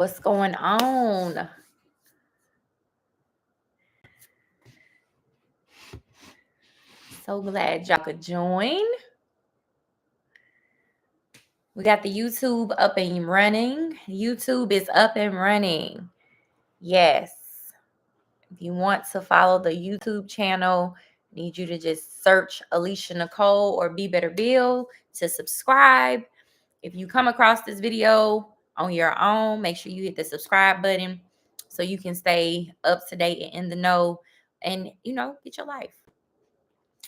What's going on? So glad y'all could join. We got the YouTube up and running. YouTube is up and running. Yes. If you want to follow the YouTube channel, I need you to just search Alicia Nicole or Be Better Bill to subscribe. If you come across this video on your own, make sure you hit the subscribe button so you can stay up to date and in the know and, get your life.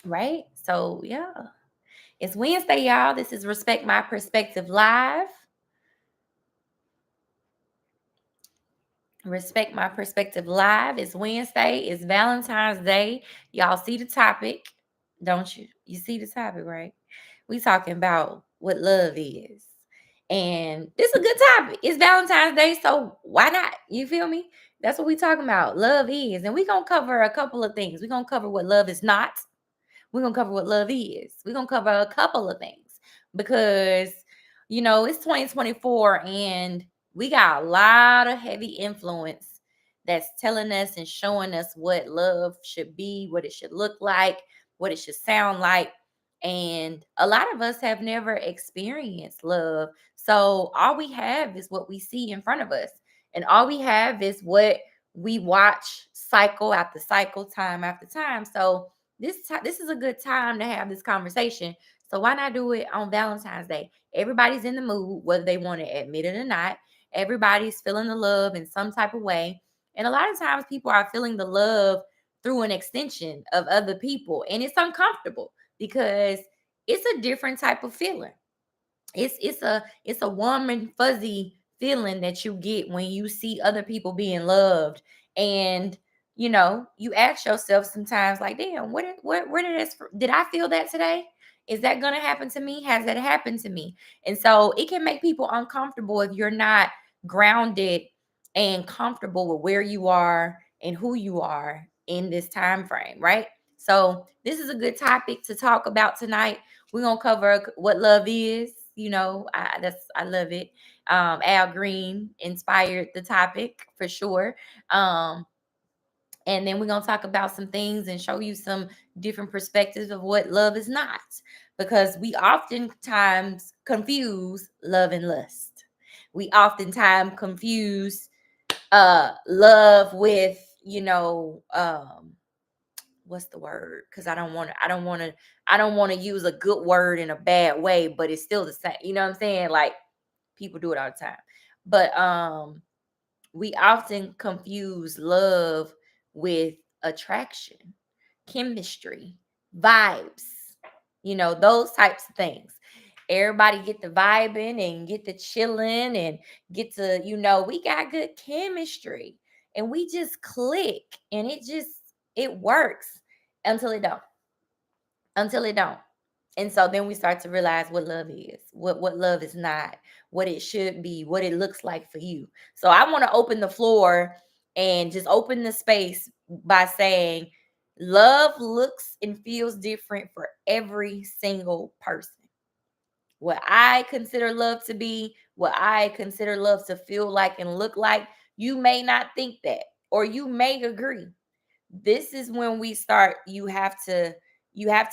Right? So, yeah. It's Wednesday, y'all. This is Respect My Perspective Live. Respect My Perspective Live. It's Wednesday. It's Valentine's Day. Y'all see the topic, don't you? You see the topic, right? We talking about what love is. And this is a good topic. It's Valentine's Day, so why not? You feel me? That's what we talking about. Love is. And we're going to cover a couple of things. We're going to cover what love is not. We're going to cover what love is. We're going to cover a couple of things because, it's 2024 and we got a lot of heavy influence that's telling us and showing us what love should be, what it should look like, what it should sound like. And a lot of us have never experienced love. So all we have is what we see in front of us. And all we have is what we watch cycle after cycle, time after time. So this is a good time to have this conversation. So why not do it on Valentine's Day? Everybody's in the mood, whether they want to admit it or not. Everybody's feeling the love in some type of way. And a lot of times people are feeling the love through an extension of other people. And it's uncomfortable because it's a different type of feeling. It's a warm and fuzzy feeling that you get when you see other people being loved. And you ask yourself sometimes, like, damn, where did I feel that today? Is that gonna happen to me? Has that happened to me? And so it can make people uncomfortable if you're not grounded and comfortable with where you are and who you are in this time frame, right? So this is a good topic to talk about tonight. We're gonna cover what love is. I love it. Al Green inspired the topic for sure. And then we're gonna talk about some things and show you some different perspectives of what love is not, because we oftentimes confuse love and lust. We oftentimes confuse love with what's the word? Because I don't want to use a good word in a bad way, but it's still the same. You know what I'm saying? Like, people do it all the time. But we often confuse love with attraction, chemistry, vibes, those types of things. Everybody get the vibing and get the chilling and get to, we got good chemistry and we just click and it works until it don't. Until it don't. And so then we start to realize what love is, what love is not, what it should be, what it looks like for you. So I want to open the floor and just open the space by saying love looks and feels different for every single person. What I consider love to be, what I consider love to feel like and look like, you may not think that, or you may agree. This is when we start. You have to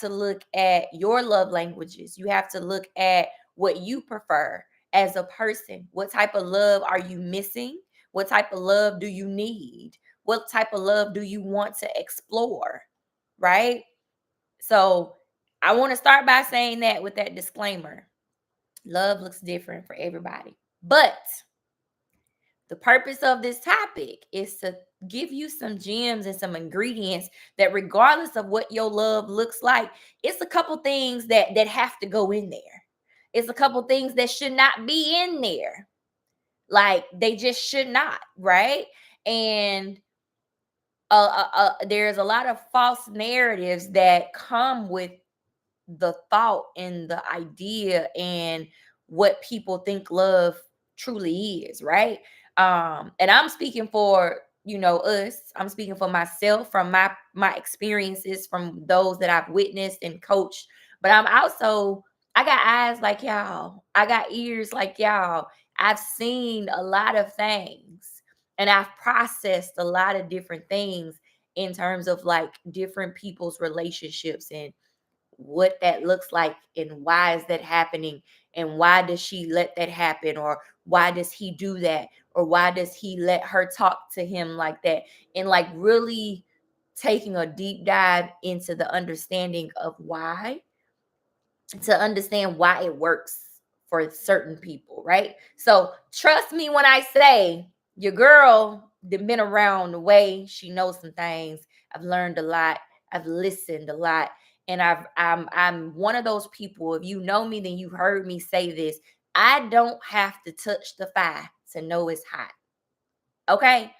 look at your love languages. You have to look at what you prefer as a person. What type of love are you missing? What type of love do you need? What type of love do you want to explore? Right? So I want to start by saying that with that disclaimer. Love looks different for everybody. But the purpose of this topic is to give you some gems and some ingredients that, regardless of what your love looks like, it's a couple things that have to go in there. It's a couple things that should not be in there. Like, they just should not, right? And there's a lot of false narratives that come with the thought and the idea and what people think love truly is, right? And I'm speaking for us. I'm speaking for myself, from my experiences, from those that I've witnessed and coached. But I got eyes like y'all, I got ears like y'all, I've seen a lot of things, and I've processed a lot of different things in terms of like different people's relationships and what that looks like and why is that happening and why does she let that happen or why does he do that or why does he let her talk to him like that, and like really taking a deep dive into the understanding of why, to understand why it works for certain people, right? So trust me when I say your girl that been around the way, she knows some things. I've learned a lot. I've listened a lot. And I'm one of those people. If you know me, then you've heard me say this. I don't have to touch the fire to know it's hot. Okay.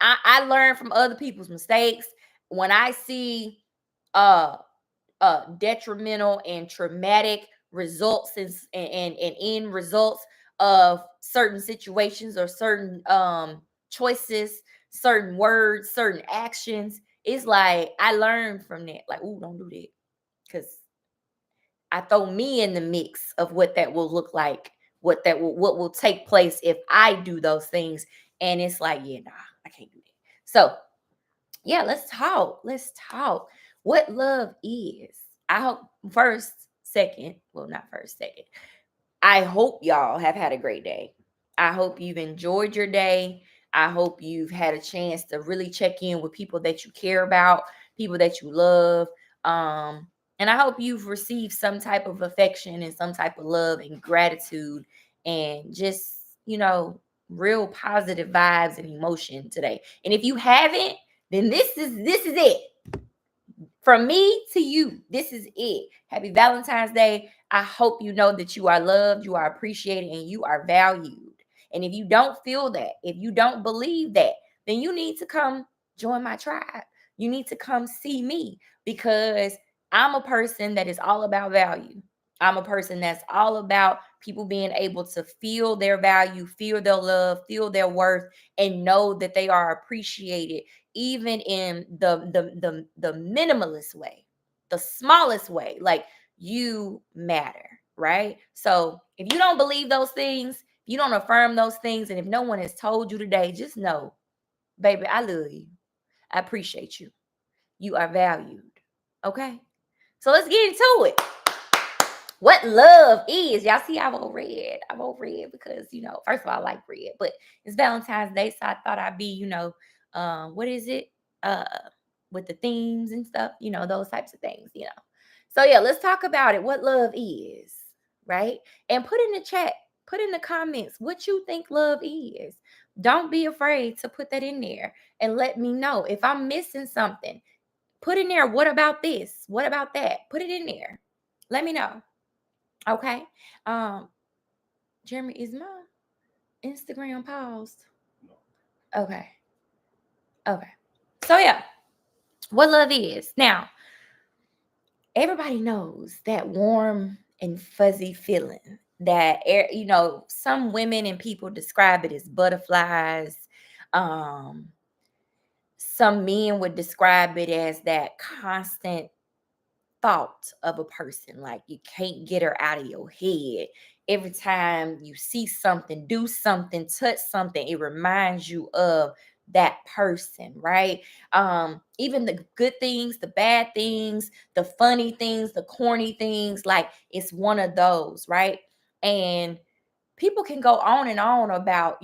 I learn from other people's mistakes. When I see uh detrimental and traumatic results and end results of certain situations or certain choices, certain words, certain actions. It's like I learned from that. Like, oh, don't do that. Because I throw me in the mix of what that will look like, what will take place if I do those things. And it's like, yeah, nah, I can't do that. So yeah, let's talk. Let's talk. What love is. I hope first, second, well, not first, second. I hope y'all have had a great day. I hope you've enjoyed your day. I hope you've had a chance to really check in with people that you care about, people that you love. And I hope you've received some type of affection and some type of love and gratitude and just, real positive vibes and emotion today. And if you haven't, then this is it. From me to you, this is it. Happy Valentine's Day. I hope you know that you are loved, you are appreciated, and you are valued. And if you don't feel that, if you don't believe that, then you need to come join my tribe. You need to come see me because I'm a person that is all about value. I'm a person that's all about people being able to feel their value, feel their love, feel their worth, and know that they are appreciated even in the minimalist way, the smallest way. Like, you matter, right? So if you don't believe those things, if you don't affirm those things, and if no one has told you today, just know, baby, I love you. I appreciate you. You are valued. Okay. So let's get into it. What love is. Y'all see, I vote red. I vote red because, first of all, I like red, but it's Valentine's Day, so I thought I'd be, what is it? Uh, with the themes and stuff, those types of things. So yeah, let's talk about it. What love is, right? And put in the chat, put in the comments what you think love is. Don't be afraid to put that in there and let me know if I'm missing something. Put in there, what about this? What about that? Put it in there. Let me know. Okay. Um, Jeremy, is my Instagram paused? Okay. Okay. So yeah, what love is. Now, everybody knows that warm and fuzzy feeling that some women and people describe it as butterflies. Um, some men would describe it as that constant thought of a person. Like, you can't get her out of your head. Every time you see something, do something, touch something, it reminds you of that person, right? Even the good things, the bad things, the funny things, the corny things, like, it's one of those, right? And people can go on and on about,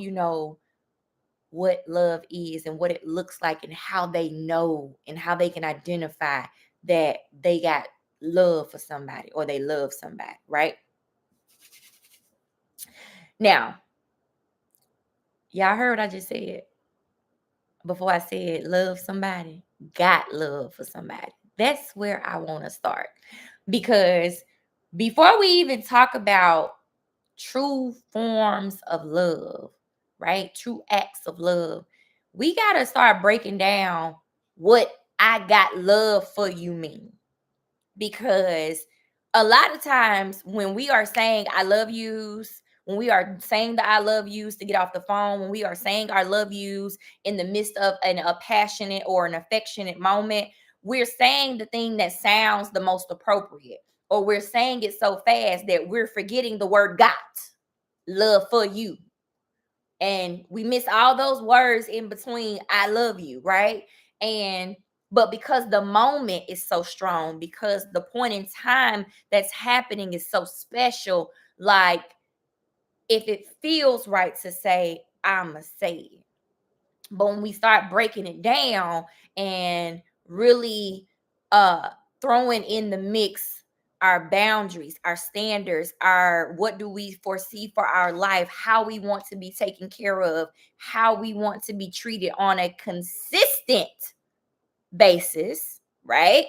what love is and what it looks like and how they know and how they can identify that they got love for somebody or they love somebody, right? Now, y'all heard what I just said before I said love somebody, got love for somebody. That's where I want to start, because before we even talk about true forms of love, right? True acts of love, we got to start breaking down what I got love for you mean. Because a lot of times when we are saying I love yous, when we are saying the I love yous to get off the phone, when we are saying our love yous in the midst of a passionate or an affectionate moment, we're saying the thing that sounds the most appropriate, or we're saying it so fast that we're forgetting the word got. love for you. And we miss all those words in between I love you, right? And but because the moment is so strong, because the point in time that's happening is so special, like if it feels right to say, I'ma say it. But when we start breaking it down and really throwing in the mix our boundaries, our standards, our what do we foresee for our life, how we want to be taken care of, how we want to be treated on a consistent basis, right?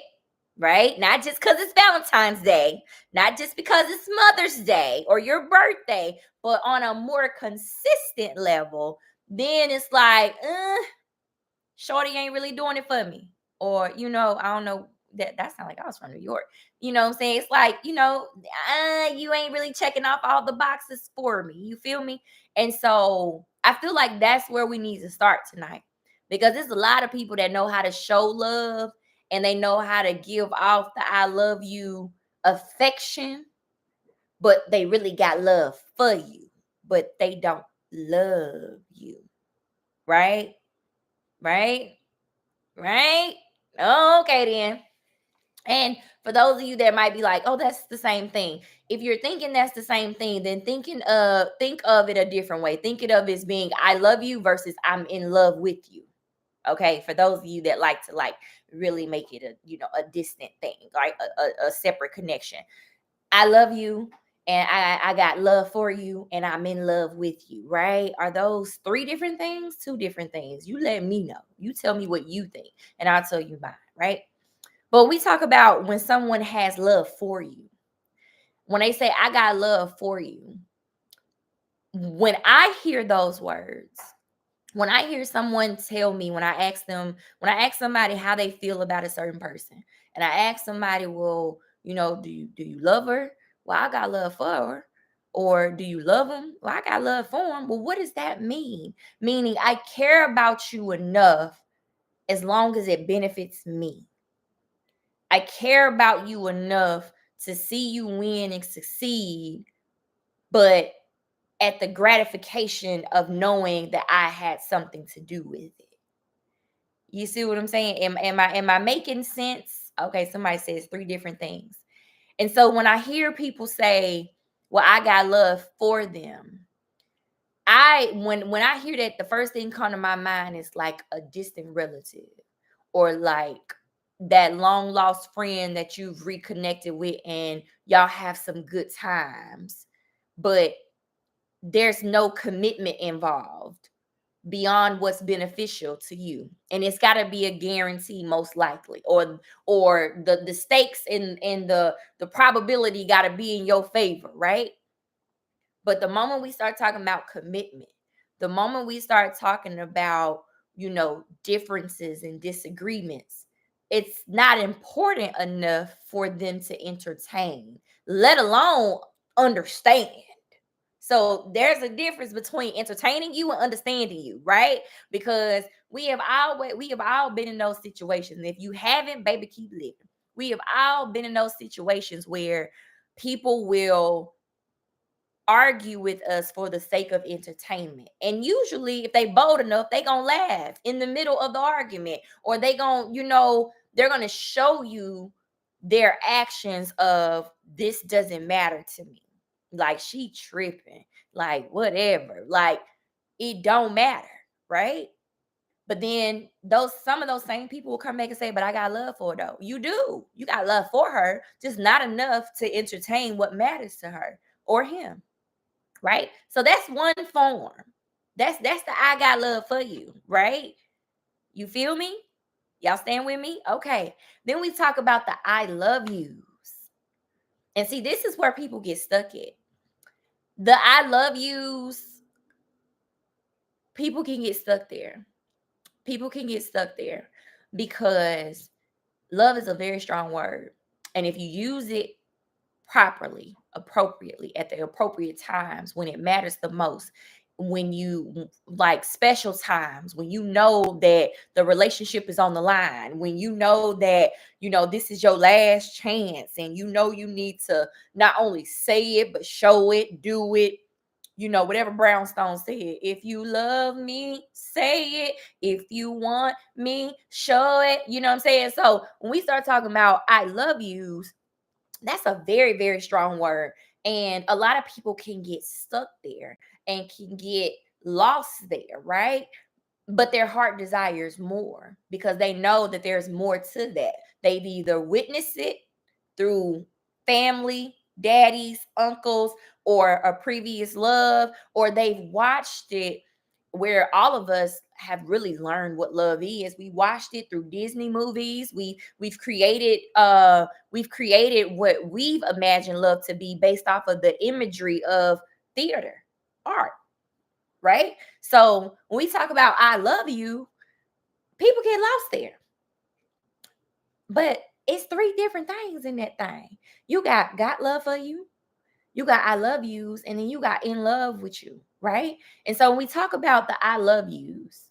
Right? Not just because it's Valentine's Day, not just because it's Mother's Day or your birthday, but on a more consistent level, then it's like, shorty ain't really doing it for me. Or, I don't know, that sound like I was from New York. You know what I'm saying? It's like, you ain't really checking off all the boxes for me. You feel me? And so I feel like that's where we need to start tonight. Because there's a lot of people that know how to show love and they know how to give off the I love you affection, but they really got love for you, but they don't love you. Right? Right? Right? Okay, then. And for those of you that might be like, oh, that's the same thing. If you're thinking that's the same thing, then think of it a different way. Think it of as being I love you versus I'm in love with you. Okay. For those of you that like to really make it a distant thing, like a separate connection. I love you and I got love for you and I'm in love with you, right? Are those three different things? Two different things? You let me know. You tell me what you think and I'll tell you mine, right? But we talk about when someone has love for you. When they say I got love for you, when I hear those words, when I hear someone tell me, when I ask somebody how they feel about a certain person, and I ask somebody, well, do you love her? Well, I got love for her. Or do you love him? Well, I got love for him. Well, what does that mean? Meaning I care about you enough as long as it benefits me. I care about you enough to see you win and succeed, but at the gratification of knowing that I had something to do with it. You see what I'm saying? Am I making sense? Okay, somebody says three different things. And so when I hear people say, well, I got love for them, when I hear that, the first thing come to my mind is like a distant relative or like that long lost friend that you've reconnected with and y'all have some good times, but there's no commitment involved beyond what's beneficial to you, and it's got to be a guarantee most likely, or the stakes and the probability got to be in your favor, right? But the moment we start talking about commitment, the moment we start talking about, differences and disagreements, it's not important enough for them to entertain, let alone understand. So there's a difference between entertaining you and understanding you, right? Because we have all been in those situations. And if you haven't, baby, keep living. We have all been in those situations where people will argue with us for the sake of entertainment. And usually if they bold enough, they gonna laugh in the middle of the argument, or they're gonna show you their actions of this doesn't matter to me. Like she tripping, like whatever. Like it don't matter, right? But then some of those same people will come back and say, but I got love for her though. You do. You got love for her, just not enough to entertain what matters to her or him. Right? So that's one form. That's the I got love for you, right? You feel me? Y'all stand with me? Okay. Then we talk about the I love yous. And see, this is where people get stuck at. The I love yous, people can get stuck there. People can get stuck there because love is a very strong word. And if you use it properly, appropriately, at the appropriate times when it matters the most, when you like special times, when you know that the relationship is on the line, when you know that this is your last chance, and you need to not only say it but show it, do it, whatever Brownstone said. If you love me, say it. If you want me, show it. You know what I'm saying? So when we start talking about I love yous, that's a very, very strong word. And a lot of people can get stuck there and can get lost there, right? But their heart desires more because they know that there's more to that. They've either witnessed it through family, daddies, uncles, or a previous love, or they've watched it where all of us have really learned what love is. We watched it through Disney movies. We've created what we've imagined love to be based off of the imagery of theater, art, right? So when we talk about I love you, people get lost there. But it's three different things in that thing. You got love for you, you got I love yous, and then you got in love with you, right? And so when we talk about the I love yous,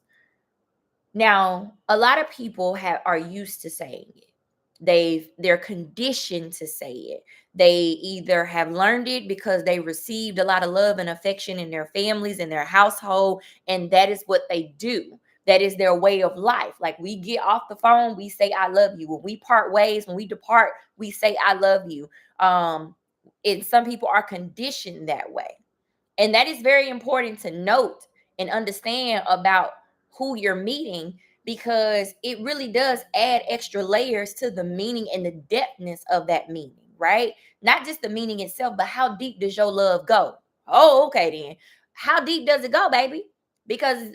now a lot of people are used to saying it. They're conditioned to say it. They either have learned it because they received a lot of love and affection in their families, in their household, and that is what they do. That is their way of life. Like, we get off the phone, we say I love you. When we part ways, when we depart, we say I love you. And some people are conditioned that way. And that is very important to note and understand about who you're meeting, because it really does add extra layers to the meaning and the depthness of that meaning, right? Not just the meaning itself, but how deep does your love go? Oh, okay then. How deep does it go, baby? Because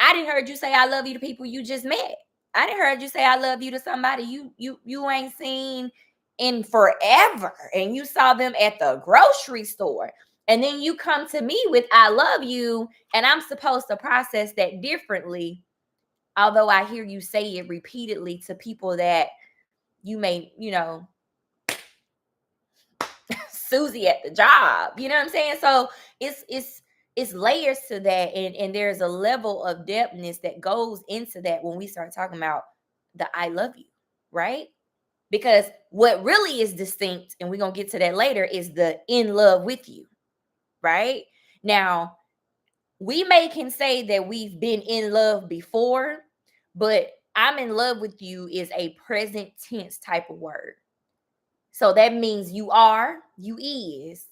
I didn't heard you say I love you to people you just met. I didn't heard you say I love you to somebody you ain't seen in forever, and you saw them at the grocery store. And then you come to me with I love you, and I'm supposed to process that differently. Although I hear you say it repeatedly to people that you may, Susie at the job. You know what I'm saying? So it's layers to that, and there's a level of depthness that goes into that when we start talking about the I love you, right? Because what really is distinct, and we're gonna get to that later, is the in love with you, right? Now, we can say that we've been in love before, but I'm in love with you is a present tense type of word. So that means you are, you is.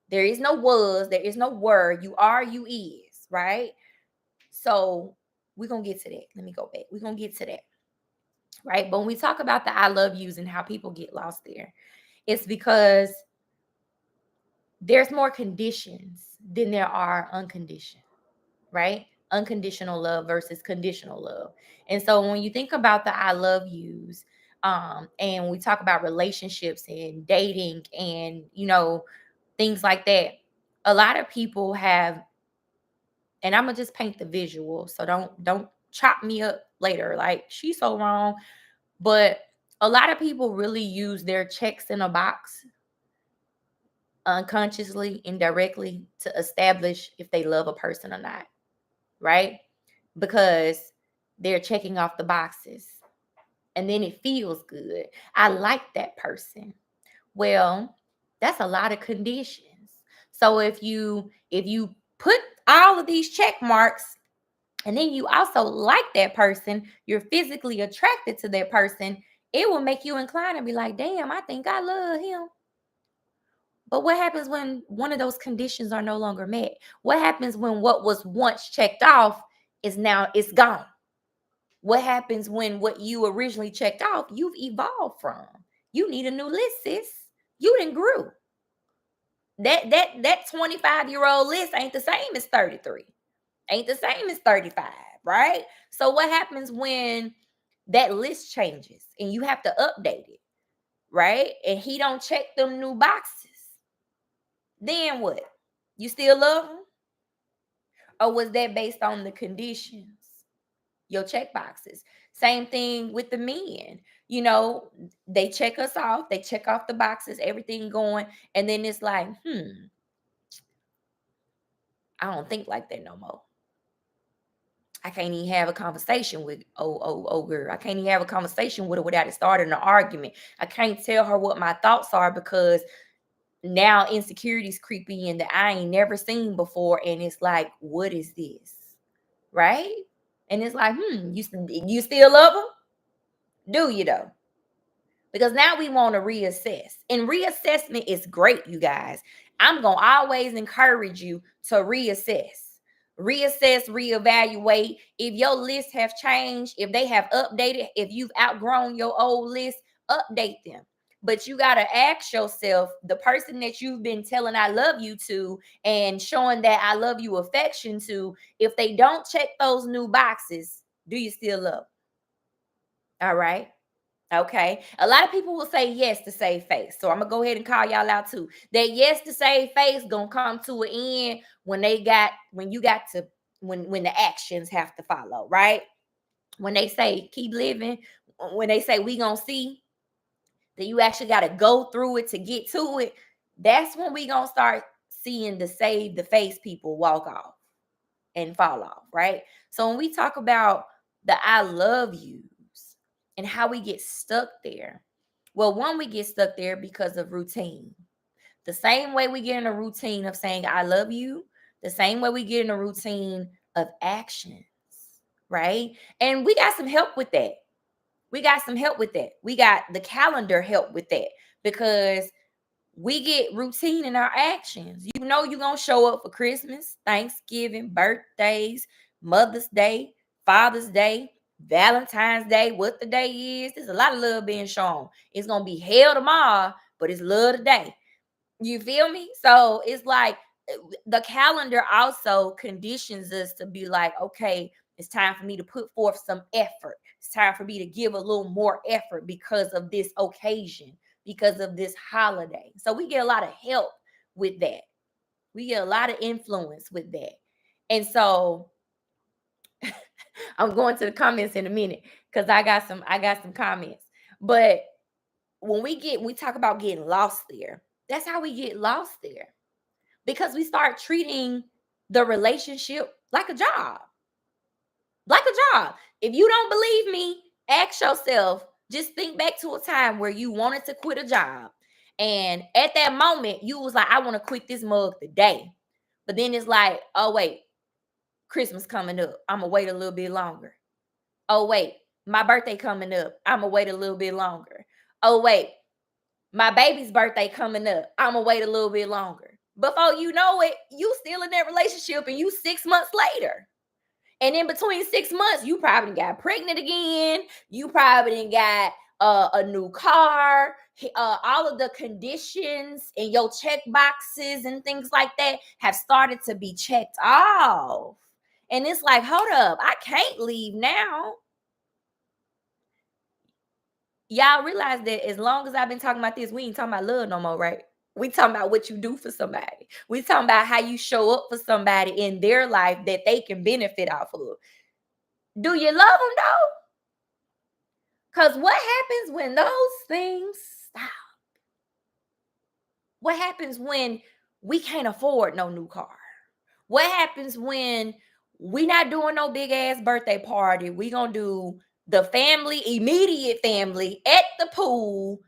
There is no was, there is no were. You are, you is, right? So we're going to get to that. Let me go back. We're going to get to that, right? But when we talk about the I love yous and how people get lost there, it's because there's more conditions than there are unconditioned, right? Unconditional love versus conditional love. And so when you think about the I love yous, and we talk about relationships and dating and, things like that, a lot of people have, and I'm gonna just paint the visual, so don't chop me up later like she's so wrong. But a lot of people really use their checks in a box unconsciously, indirectly, to establish if they love a person or not, right? Because they're checking off the boxes and then it feels good. I like that person. Well, that's a lot of conditions. So if you put all of these check marks and then you also like that person, you're physically attracted to that person, it will make you inclined to be like, damn, I think I love him. But what happens when one of those conditions are no longer met? What happens when what was once checked off is now it's gone? What happens when what you originally checked off, you've evolved from? You need a new list, sis. You didn't grew. That 25-year-old list ain't the same as 33. Ain't the same as 35, right? So what happens when that list changes and you have to update it, right? And he don't check them new boxes. Then what? You still love him? Or was that based on the conditions? Your check boxes. Same thing with the men. They check us off, they check off the boxes, everything going, and then it's like, I don't think like that no more. I can't even have a conversation with girl. I can't even have a conversation with her without it starting an argument. I can't tell her what my thoughts are because now insecurities creep in that I ain't never seen before, and it's like, what is this, right? And it's like, you still love them? Do you though? Because now we want to reassess. And reassessment is great, you guys. I'm going to always encourage you to reassess. Reassess, reevaluate. If your list have changed, if they have updated, if you've outgrown your old list, update them. But you got to ask yourself, the person that you've been telling I love you to and showing that I love you affection to, if they don't check those new boxes, do you still love? All right. Okay. A lot of people will say yes to save face. So I'm gonna go ahead and call y'all out too. That yes to save face gonna come to an end when the actions have to follow, right? When they say keep living, when they say we gonna see, that you actually gotta go through it to get to it, that's when we gonna start seeing the save the face people walk off and fall off, right? So when we talk about the I love yous and how we get stuck there, well, one, we get stuck there because of routine. The same way we get in a routine of saying I love you, the same way we get in a routine of actions, right? And we got some help with that. We got some help with that. We got the calendar help with that because we get routine in our actions. You know you're going to show up for Christmas, Thanksgiving, birthdays, Mother's Day, Father's Day, Valentine's Day, what the day is. There's a lot of love being shown. It's going to be hell tomorrow, but it's love today. You feel me? So it's like the calendar also conditions us to be like, okay, it's time for me to put forth some effort. It's time for me to give a little more effort because of this occasion, because of this holiday. So we get a lot of help with that. We get a lot of influence with that. And so I'm going to the comments in a minute because I got some comments. But when we talk about getting lost there, that's how we get lost there. Because we start treating the relationship like a job. Like a job. If you don't believe me, ask yourself, just think back to a time where you wanted to quit a job. And at that moment, you was like, I want to quit this mug today. But then it's like, oh, wait, Christmas coming up. I'm going to wait a little bit longer. Oh, wait, my birthday coming up. I'm going to wait a little bit longer. Oh, wait, my baby's birthday coming up. I'm going to wait a little bit longer. Before you know it, you still in that relationship and you 6 months later. And in between 6 months, you probably got pregnant again. You probably got a new car. All of the conditions in your check boxes and things like that have started to be checked off. And it's like, hold up, I can't leave now. Y'all realize that as long as I've been talking about this, we ain't talking about love no more, right? We talking about what you do for somebody. We talking about how you show up for somebody in their life that they can benefit off of. Do you love them though? Because what happens when those things stop? What happens when we can't afford no new car? What happens when we not doing no big ass birthday party? We gonna do the family, immediate family at the pool,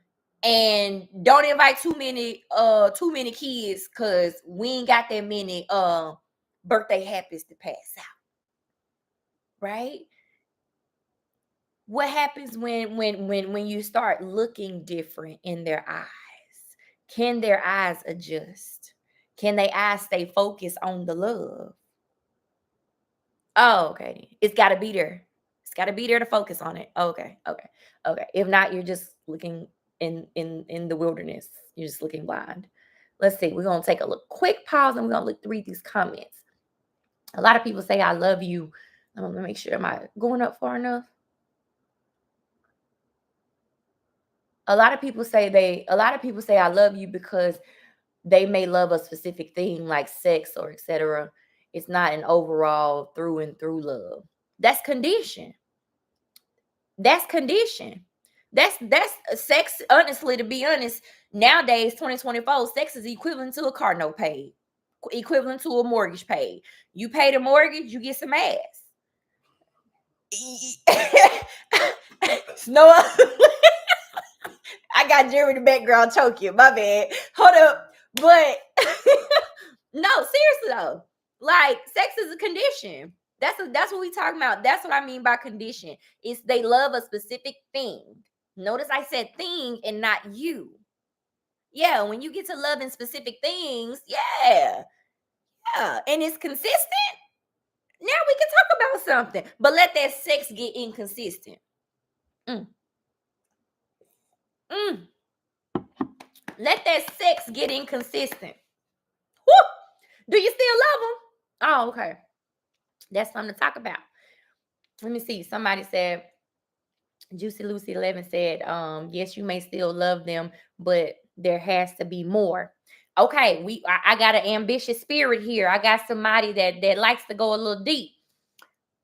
and don't invite too many kids because we ain't got that many birthday happies to pass out. Right? What happens when you start looking different in their eyes? Can their eyes adjust? Can their eyes stay focused on the love? Oh, okay. It's got to be there. It's got to be there to focus on it. Okay. If not, you're just looking in the wilderness. You're just looking blind. Let's see. We're gonna take a quick pause and we're gonna look to read these comments. A lot of people say I love you. I'm gonna make sure. Am I going up far enough? A lot of people say I love you because they may love a specific thing like sex or etc. It's not an overall through and through love. That's condition. That's condition. That's sex. Honestly, to be honest, nowadays 2024, sex is equivalent to a car note paid, equivalent to a mortgage paid. You pay the mortgage, you get some ass. No, I got Jerry in the background choking. My bad. Hold up. But no, seriously though, like sex is a condition. That's what we talking about. That's what I mean by condition. It's they love a specific thing. Notice I said thing and not you. Yeah, when you get to loving specific things, yeah, yeah, and it's consistent. Now we can talk about something, but let that sex get inconsistent. Mm, mm. Let that sex get inconsistent. Woo! Do you still love them? Oh, okay. That's something to talk about. Let me see. Somebody said, Juicy Lucy 11 said, yes, you may still love them, but there has to be more. Okay, I got an ambitious spirit here. I got somebody that likes to go a little deep.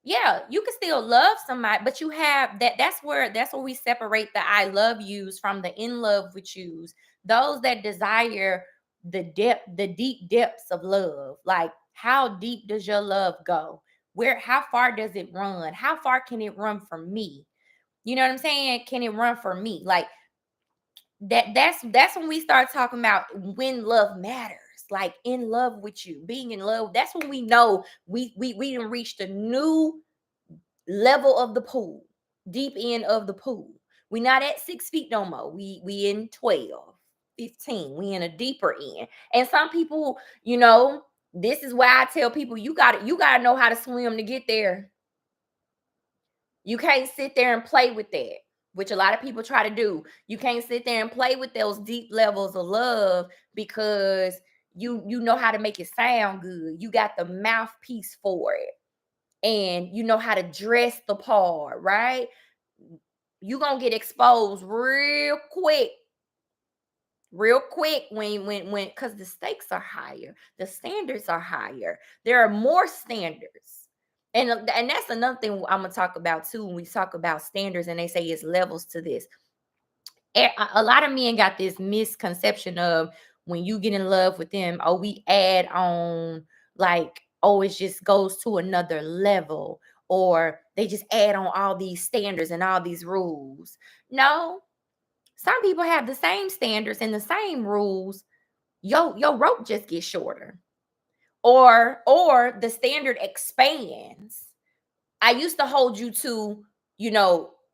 Yeah, you can still love somebody, but you have that's where we separate the I love yous from the in love with yous. Those that desire the deep depths of love. Like, how deep does your love go? How far does it run? How far can it run for me? You know what I'm saying? Can it run for me? Like that's when we start talking about when love matters. Like in love with you, being in love. That's when we know we done reached a new level of the pool, deep end of the pool. We not at 6 feet no more. We in 12, 15. We in a deeper end. And some people, this is why I tell people you gotta know how to swim to get there. You can't sit there and play with that, which a lot of people try to do. You can't sit there and play with those deep levels of love because you know how to make it sound good. You got the mouthpiece for it. And you know how to dress the part, right? You're gonna get exposed real quick when because the stakes are higher, the standards are higher, there are more standards. And that's another thing I'm gonna talk about too when we talk about standards and they say it's levels to this. A lot of men got this misconception of when you get in love with them, oh, we add on, like, oh, it just goes to another level, or they just add on all these standards and all these rules. No, some people have the same standards and the same rules. Your rope just gets shorter, or the standard expands. I used to hold you to,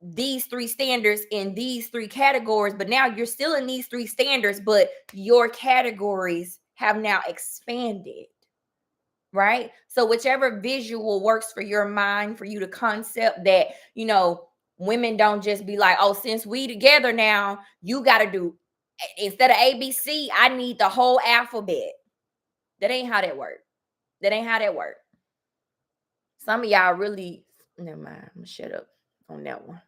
these three standards in these three categories, but now you're still in these three standards, but your categories have now expanded, right? So whichever visual works for your mind, for you to concept that, women don't just be like, oh, since we together now, you got to do, instead of ABC, I need the whole alphabet. That ain't how that works. That ain't how that works. Some of y'all really, never mind. I'm gonna shut up on that one.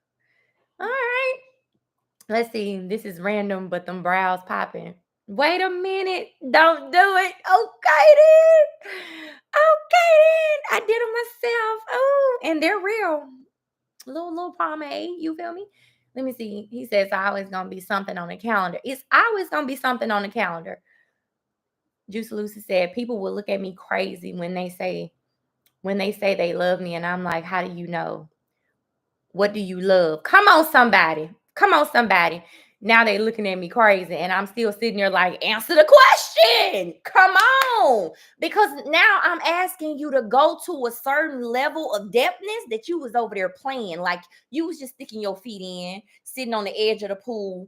All right. Let's see. This is random, but them brows popping. Wait a minute. Don't do it. Okay then. Okay then. I did it myself. Oh, and they're real. Little pomade. You feel me? Let me see. He says always gonna be something on the calendar. It's always gonna be something on the calendar. Juice Lucy said people will look at me crazy when they say they love me, and I'm like, how do you know? What do you love? Come on, somebody. Come on, somebody. Now they looking at me crazy, and I'm still sitting there like, answer the question. Come on. Because now I'm asking you to go to a certain level of depthness that you was over there playing. Like you was just sticking your feet in, sitting on the edge of the pool,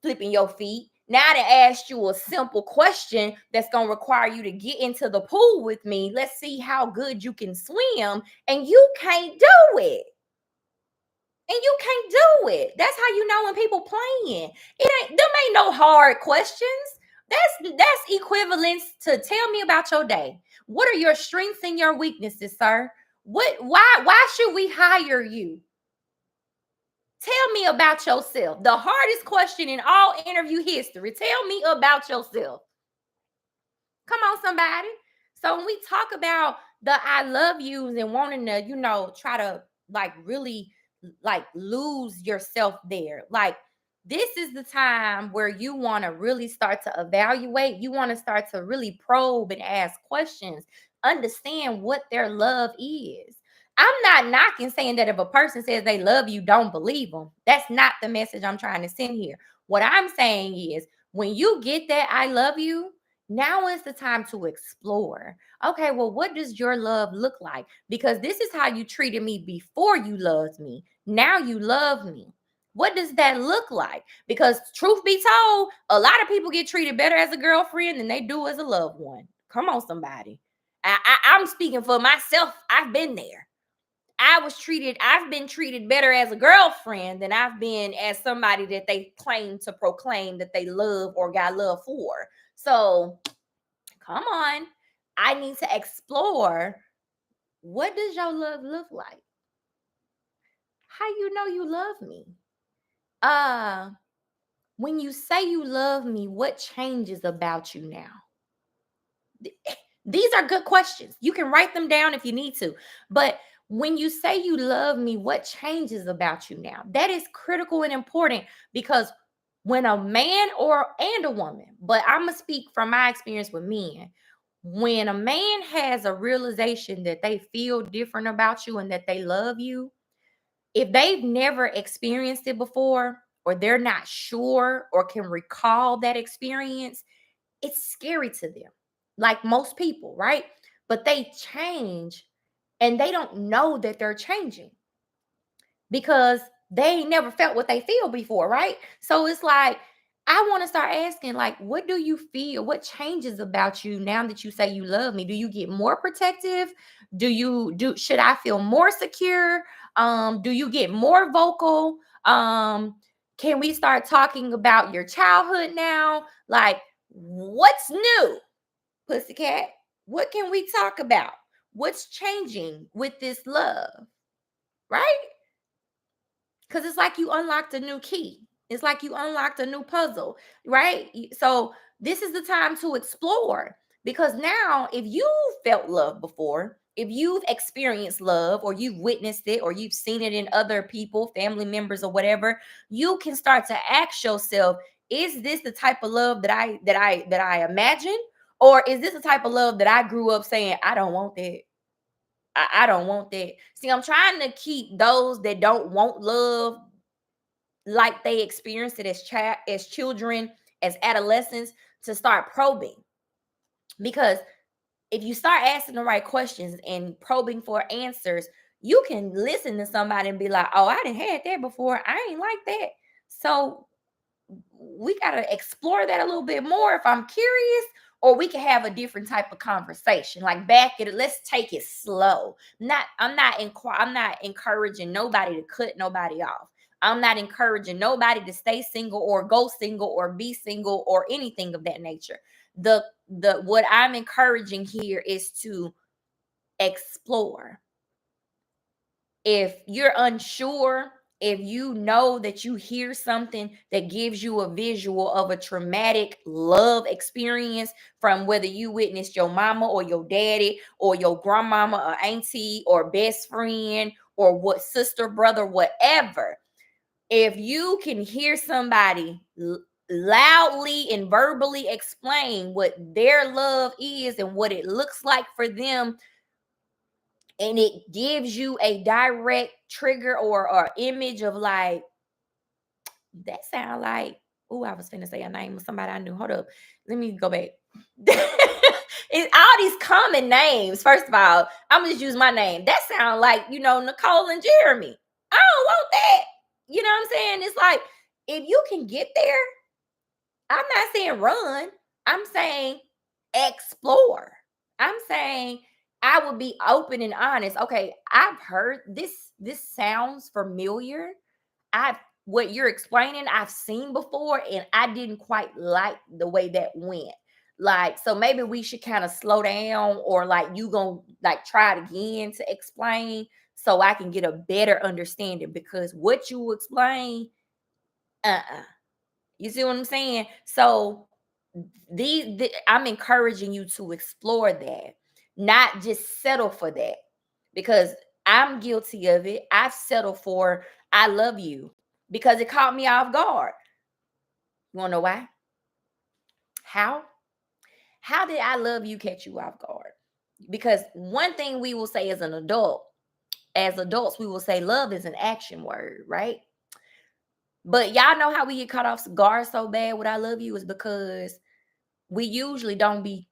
flipping your feet. Now I asked you a simple question that's going to require you to get into the pool with me. Let's see how good you can swim, and you can't do it. And you can't do it. That's how you know when people playing. Them ain't no hard questions. That's equivalence to tell me about your day. What are your strengths and your weaknesses, sir? Why should we hire you? Tell me about yourself. The hardest question in all interview history. Tell me about yourself. Come on, somebody. So when we talk about the I love yous and wanting to, try to like really like lose yourself there. Like this is the time where you want to really start to evaluate. You want to start to really probe and ask questions, understand what their love is. I'm not knocking saying that if a person says they love you, don't believe them. That's not the message I'm trying to send here. What I'm saying is When you get that I love you, now is the time to explore. Okay, well, what does your love look like? Because this is how you treated me before you loved me. Now you love me. What does that look like? Because truth be told, a lot of people get treated better as a girlfriend than they do as a loved one. Come on, somebody. I'm speaking for myself. I've been there. I've been treated better as a girlfriend than I've been as somebody that they claim to proclaim that they love or got love for. So come on. I need to explore, what does your love look like? How you know you love me? Uh when you say you love me, what changes about you now? These are good questions. You can write them down if you need to. But when you say you love me, what changes about you now? That is critical and important, because when a man or and a woman, but I'm gonna speak from my experience with men, when a man has a realization that they feel different about you and that they love you, if they've never experienced it before, or they're not sure or can recall that experience, it's scary to them, like most people, right? But they change and they don't know that they're changing because they ain't never felt what they feel before, right? So it's like, I want to start asking, like, what do you feel? What changes about you now that you say you love me? Do you get more protective? Should I feel more secure? Do you get more vocal? Can we start talking about your childhood now? Like, what's new, pussycat? What can we talk about? What's changing with this love, right? Because it's like you unlocked a new key. It's like you unlocked a new puzzle, right? So this is the time to explore, because now if you felt love before, if you've experienced love or you've witnessed it or you've seen it in other people, family members or whatever, you can start to ask yourself, is this the type of love that I imagine? Or is this the type of love that I grew up saying, I don't want that? I don't want that. See, I'm trying to keep those that don't want love like they experienced it as children, as adolescents, to start probing. Because if you start asking the right questions and probing for answers, you can listen to somebody and be like, oh, I didn't had that before. I ain't like that. So we got to explore that a little bit more if I'm curious, or we can have a different type of conversation, like back it, let's take it slow. I'm not encouraging nobody to cut nobody off. I'm not encouraging nobody to stay single or go single or be single or anything of that nature. The what I'm encouraging here is to explore. If you're unsure, if you know that you hear something that gives you a visual of a traumatic love experience, from whether you witnessed your mama or your daddy or your grandmama or auntie or best friend or what sister, brother, whatever, if you can hear somebody loudly and verbally explain what their love is and what it looks like for them, and it gives you a direct trigger or image of like, that sound like, oh, I was finna say a name of somebody I knew. Hold up. Let me go back. It's all these common names. First of all, I'm just use my name. That sound like, Nicole and Jeremy. I don't want that. You know what I'm saying? It's like, if you can get there, I'm not saying run. I'm saying explore. I'm saying I would be open and honest. Okay, I've heard this. This sounds familiar. I've What you're explaining, I've seen before, and I didn't quite like the way that went. Like, so maybe we should kind of slow down, or like you gonna like try it again to explain so I can get a better understanding, because what you explain, uh-uh. You see what I'm saying? So I'm encouraging you to explore that, not just settle for that, because I'm guilty of it. I've settled for I love you because it caught me off guard. You want to know why? How? How did I love you catch you off guard? Because one thing we will say as adults, we will say love is an action word, right? But y'all know how we get caught off guard so bad with I love you is because we usually don't be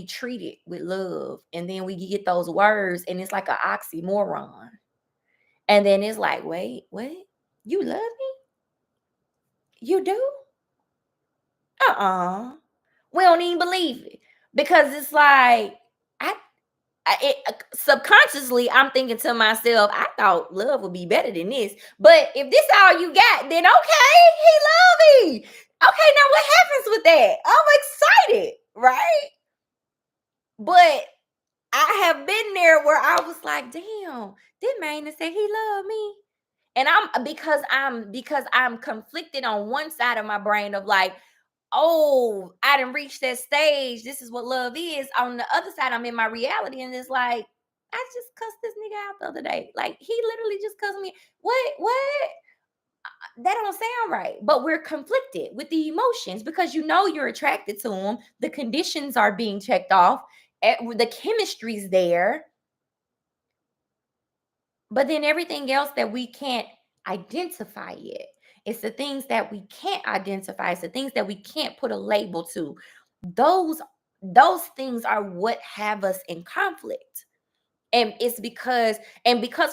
treated with love. And then we get those words and it's like an oxymoron. And then it's like, wait, what? You love me? You do? Uh-uh. We don't even believe it. Because it's like, I subconsciously I'm thinking to myself, I thought love would be better than this. But if this all you got, then okay, he love me. Okay, now what happens with that? I'm excited, right? But I have been there where I was like, damn, this man that said he loved me. And I'm conflicted on one side of my brain of like, oh, I didn't reach that stage. This is what love is. On the other side, I'm in my reality, and it's like, I just cussed this nigga out the other day. Like he literally just cussed me. What? That don't sound right. But we're conflicted with the emotions because you know you're attracted to him. The conditions are being checked off. The chemistry's there. But then everything else that we can't identify yet. It's the things that we can't identify. It's the things that we can't put a label to. Those those things are what have us in conflict. And it's because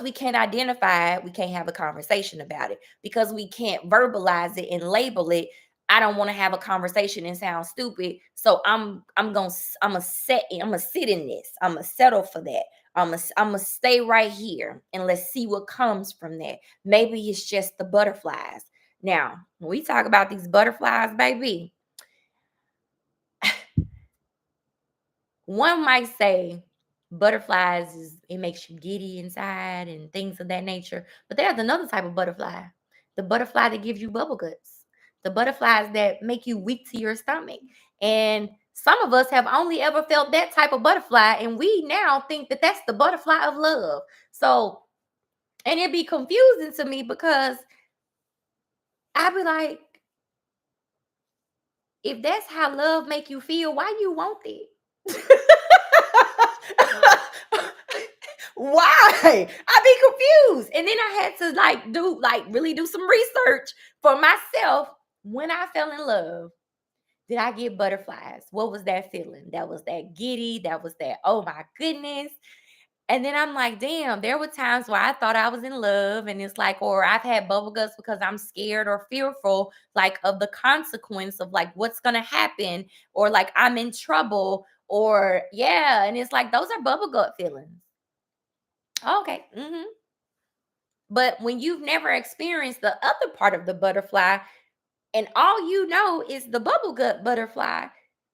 we can't identify it, we can't have a conversation about it. Because we can't verbalize it and label it, I don't want to have a conversation and sound stupid. So I'm gonna sit in this. I'm gonna settle for that. I'm gonna stay right here and let's see what comes from that. Maybe it's just the butterflies. Now, when we talk about these butterflies, baby, one might say butterflies is it makes you giddy inside and things of that nature. But there's another type of butterfly. The butterfly that gives you bubble guts. The butterflies that make you weak to your stomach. And some of us have only ever felt that type of butterfly and we now think that that's the butterfly of love. So, and it'd be confusing to me because I'd be like, if that's how love make you feel, why you want it? Why? I be confused. And then I had to really do some research for myself. When I fell in love, did I get butterflies? What was that feeling? That was that giddy, that was that, oh my goodness. And then I'm like, damn, there were times where I thought I was in love, and it's like, or I've had bubble guts because I'm scared or fearful, like of the consequence of like what's gonna happen, or like I'm in trouble, or yeah, and it's like those are bubble gut feelings. Okay. But when you've never experienced the other part of the butterfly, and all you know is the bubble gut butterfly,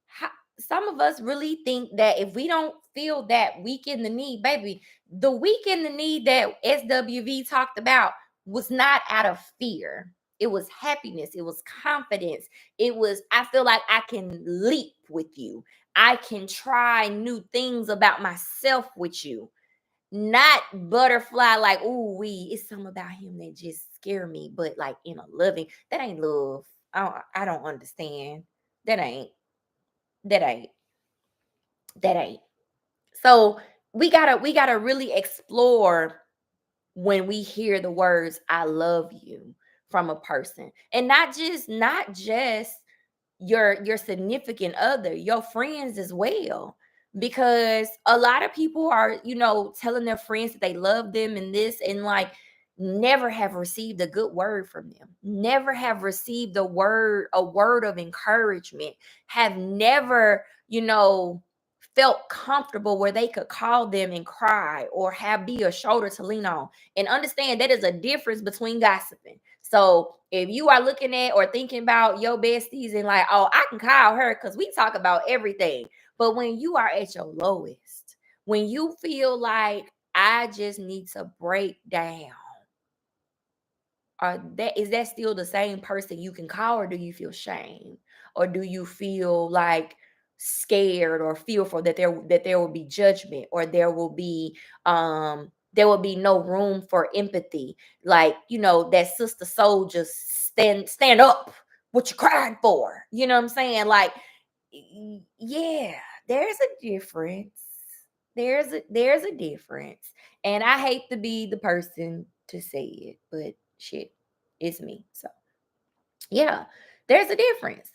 how, some of us really think that if we don't feel that weak in the knee, baby, the weak in the knee that SWV talked about was not out of fear. It was happiness. It was confidence. It was, I feel like I can leap with you. I can try new things about myself with you, not butterfly like, ooh, it's something about him that just scare me, but like in a loving, that ain't love. I don't understand. That ain't, that ain't, that ain't. So we gotta really explore when we hear the words I love you from a person. And not just your significant other, your friends as well. Because a lot of people are, telling their friends that they love them and this and like never have received a good word from them. Never have received a word of encouragement. Have never, felt comfortable where they could call them and cry or have be a shoulder to lean on. And understand that is a difference between gossiping. So if you are looking at or thinking about your besties and like, oh, I can call her because we talk about everything. But when you are at your lowest, when you feel like I just need to break down, is that still the same person you can call, or do you feel shame? Or do you feel like scared or fearful that there will be judgment, or there will be no room for empathy, like that sister soul just stand up, what you crying for, you know what I'm saying? Like, yeah, there's a difference. There's a difference. And I hate to be the person to say it, but shit, it's me. So Yeah, there's a difference.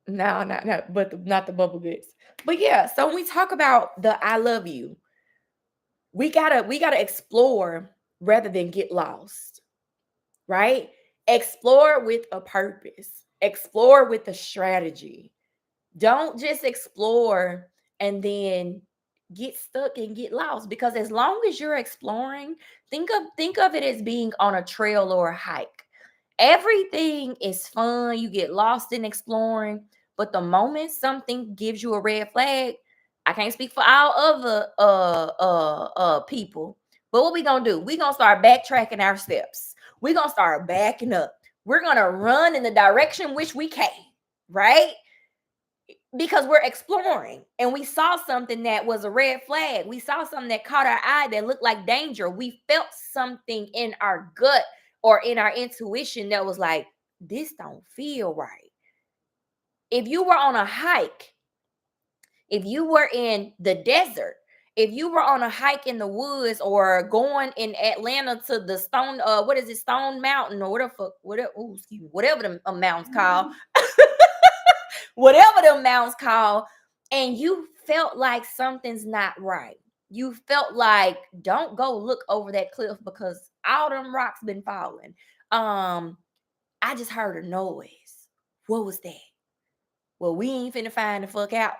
No, not the bubble guts. But yeah, so when we talk about the I love you, we gotta explore rather than get lost, right? Explore with a purpose, explore with a strategy. Don't just explore and then get stuck and get lost, because as long as you're exploring, think of it as being on a trail or a hike. Everything is fun, you get lost in exploring, but the moment something gives you a red flag, I can't speak for all other people, but what we gonna do? We gonna start backtracking our steps. We gonna start backing up. We're gonna run in the direction which we came, right? Because we're exploring and we saw something that was a red flag. We saw something that caught our eye that looked like danger. We felt something in our gut or in our intuition that was like, this don't feel right. If you were on a hike, if you were in the desert, if you were on a hike in the woods or going in Atlanta to the Stone, what is it, Stone Mountain or whatever the mountain's called, whatever them mountains called, and you felt like something's not right. You felt like, don't go look over that cliff because all them rocks been falling. I just heard a noise. What was that? Well, we ain't finna find the fuck out.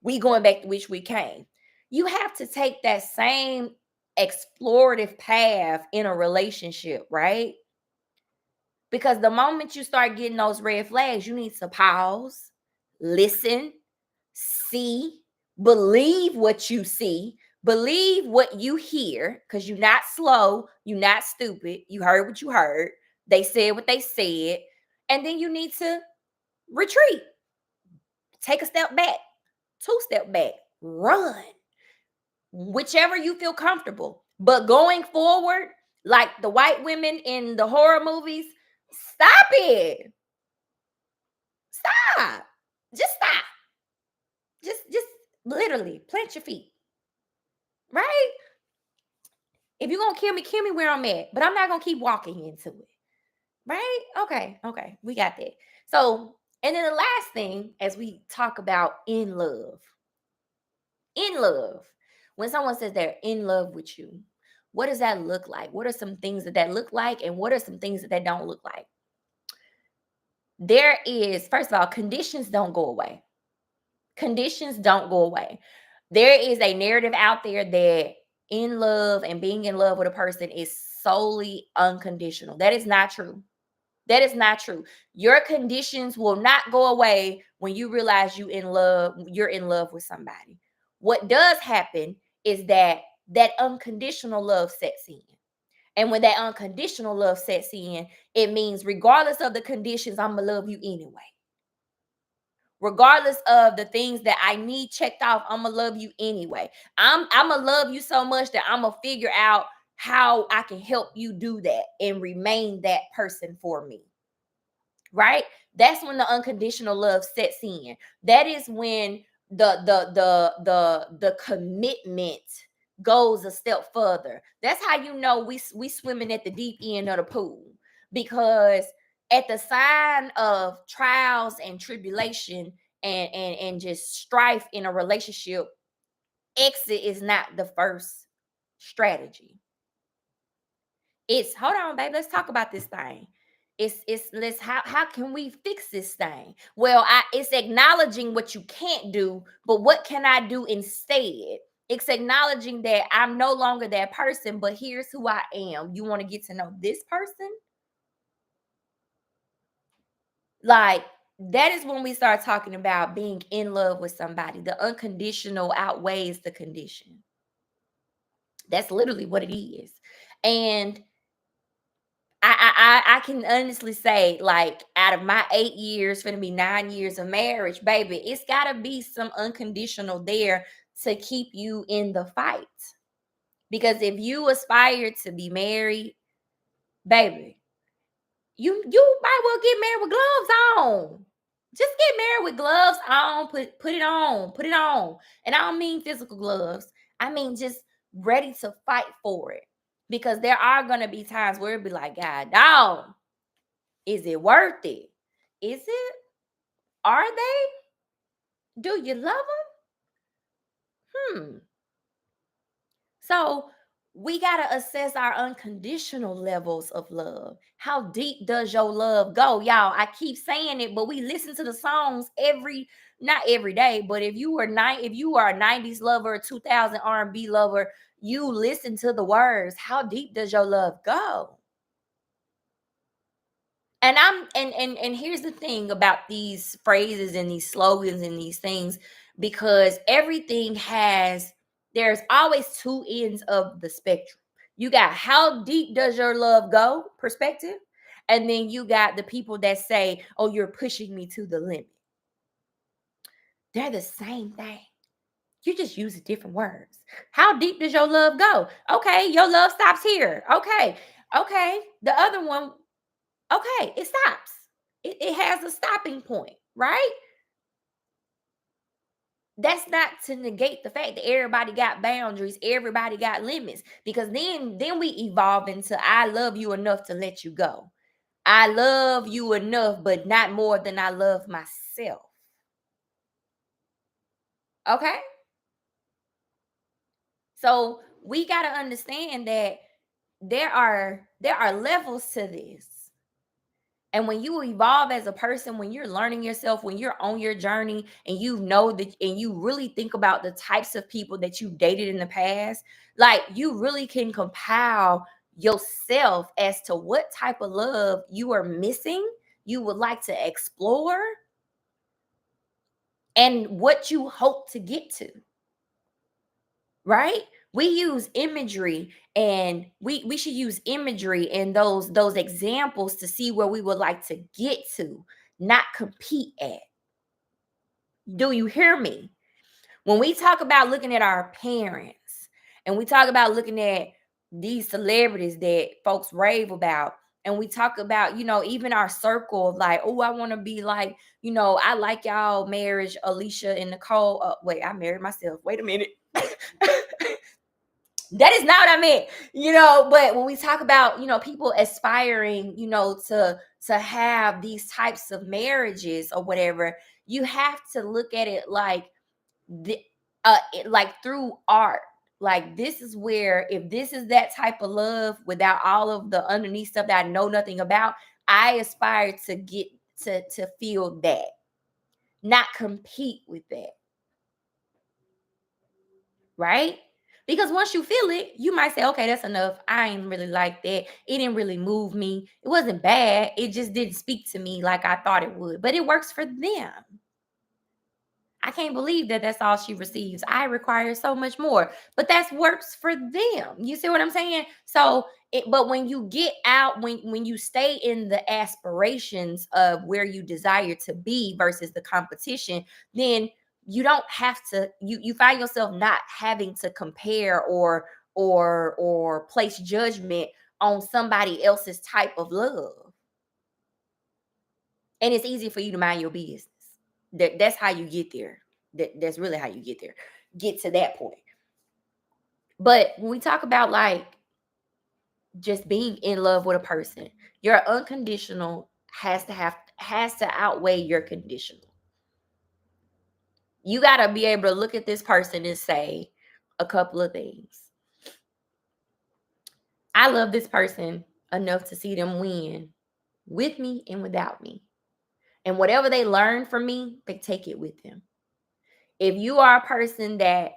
We going back to which we came. You have to take that same explorative path in a relationship, right? Because the moment you start getting those red flags, you need to pause, listen, see, believe what you see, believe what you hear, because you're not slow, you're not stupid. You heard what you heard. They said what they said. And then you need to retreat, take a step back, two-step back, run, whichever you feel comfortable. But going forward, like the white women in the horror movies, stop it. Stop. Just stop. Just literally plant your feet, right? If you're gonna kill me where I'm at, but I'm not gonna keep walking into it. Right? Okay, we got that. So, and then the last thing, as we talk about in love, when someone says they're in love with you, what does that look like? What are some things that look like, and what are some things that don't look like? There is, first of all, conditions don't go away. Conditions don't go away. There is a narrative out there that in love and being in love with a person is solely unconditional. That is not true. That is not true. Your conditions will not go away when you realize you're in love with somebody. What does happen is that unconditional love sets in. And when that unconditional love sets in, it means regardless of the conditions, I'm gonna love you anyway. Regardless of the things that I need checked off, I'm gonna love you anyway. I'm gonna love you so much that I'm gonna figure out how I can help you do that and remain that person for me. Right? That's when the unconditional love sets in. That is when the commitment goes a step further. That's how you know we swimming at the deep end of the pool, because at the sign of trials and tribulation and just strife in a relationship, exit is not the first strategy. It's, hold on, babe, let's talk about this thing. It's let's how can we fix this thing? Well, it's acknowledging what you can't do, but what can I do instead? It's acknowledging that I'm no longer that person, but here's who I am. You want to get to know this person? Like, that is when we start talking about being in love with somebody. The unconditional outweighs the condition. That's literally what it is. And I can honestly say, like, out of my 8 years, gonna be 9 years of marriage, baby, it's gotta be some unconditional there to keep you in the fight. Because if you aspire to be married, baby, you might well get married with gloves on. Just get married with gloves on. Put it on. Put it on. And I don't mean physical gloves. I mean just ready to fight for it. Because there are gonna be times where it'll be like, God, dog. Is it worth it? Is it? Are they? Do you love them? So we got to assess our unconditional levels of love. How deep does your love go? Y'all, I keep saying it, but we listen to the songs not every day, but if you are a 90s lover, a 2000 R&B lover, you listen to the words. How deep does your love go? And here's the thing about these phrases and these slogans and these things, because there's always two ends of the spectrum. You got how deep does your love go perspective, and then you got the people that say, oh, you're pushing me to the limit. They're the same thing. You just use different words. How deep does your love go? Okay, your love stops here. Okay, the other one, okay, it stops. It has a stopping point, right? That's not to negate the fact that everybody got boundaries, everybody got limits, because then we evolve into I love you enough to let you go. I love you enough, but not more than I love myself. Okay? So we got to understand that there are levels to this. And when you evolve as a person, when you're learning yourself, when you're on your journey and you know that, and you really think about the types of people that you dated in the past, like you really can compile yourself as to what type of love you are missing, you would like to explore, and what you hope to get to, right? We use imagery, and we should use imagery and those examples to see where we would like to get to, not compete at. Do you hear me? When we talk about looking at our parents, and we talk about looking at these celebrities that folks rave about, and we talk about, even our circle of like, oh, I want to be like, I like y'all marriage, Alicia and Nicole. Wait, I married myself. Wait a minute. That is not what I meant, but when we talk about, people aspiring, to have these types of marriages or whatever, you have to look at it like the like through art. Like, this is where, if this is that type of love without all of the underneath stuff that I know nothing about, I aspire to get to feel that, not compete with that. Right? Because once you feel it, you might say, okay, that's enough. I ain't really like that. It didn't really move me. It wasn't bad. It just didn't speak to me like I thought it would. But it works for them. I can't believe that that's all she receives. I require so much more, but that works for them. You see what I'm saying? So, but when you get out, when you stay in the aspirations of where you desire to be versus the competition, then you don't have to. You find yourself not having to compare or place judgment on somebody else's type of love, and it's easy for you to mind your business. That's how you get there. That's really how you get there. Get to that point. But when we talk about like just being in love with a person, your unconditional has to outweigh your conditional. You got to be able to look at this person and say a couple of things. I love this person enough to see them win with me and without me. And whatever they learn from me, they take it with them. If you are a person that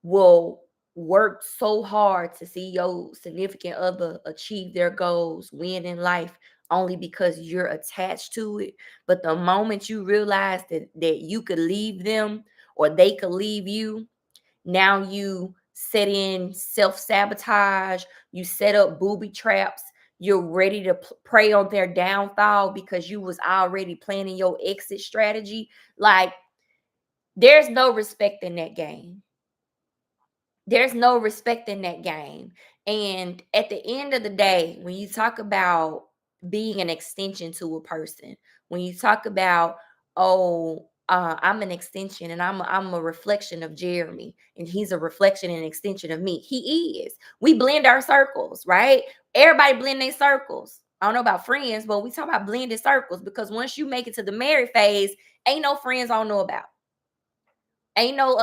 will work so hard to see your significant other achieve their goals, win in life, only because you're attached to it. But the moment you realize that you could leave them or they could leave you, now you set in self-sabotage, you set up booby traps, you're ready to prey on their downfall because you was already planning your exit strategy. Like, there's no respect in that game. There's no respect in that game. And at the end of the day, when you talk about being an extension to a person, when you talk about, oh, I'm an extension and I'm a reflection of Jeremy, and he's a reflection and extension of me. He is. We blend our circles, right? Everybody blend their circles. I don't know about friends, but we talk about blended circles, because once you make it to the married phase, ain't no friends I don't know about. Ain't no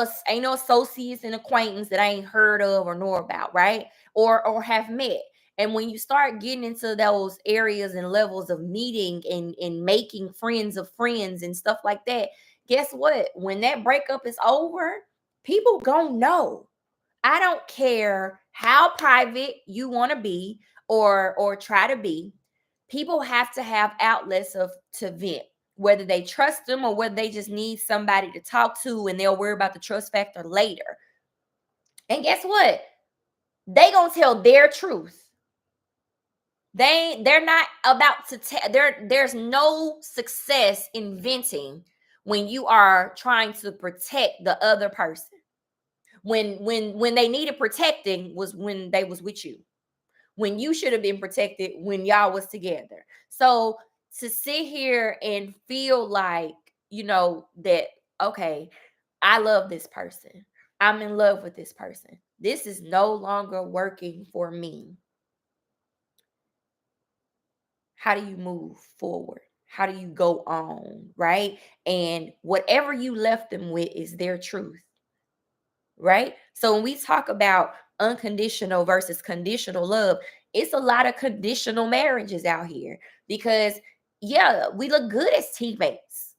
associates and acquaintance that I ain't heard of or know about, right? Or have met. And when you start getting into those areas and levels of meeting and making friends of friends and stuff like that, guess what? When that breakup is over, people gonna know. I don't care how private you want to be or try to be. People have to have outlets of to vent, whether they trust them or whether they just need somebody to talk to and they'll worry about the trust factor later. And guess what? They gonna tell their truth. They're not about to tell. There's no success in venting when you are trying to protect the other person. When they needed protecting was when they was with you, when you should have been protected when y'all was together. So to sit here and feel like, that, okay, I love this person, I'm in love with this person, this is no longer working for me. How do you move forward? How do you go on, right? And whatever you left them with is their truth, right? So when we talk about unconditional versus conditional love, it's a lot of conditional marriages out here because, yeah, we look good as teammates.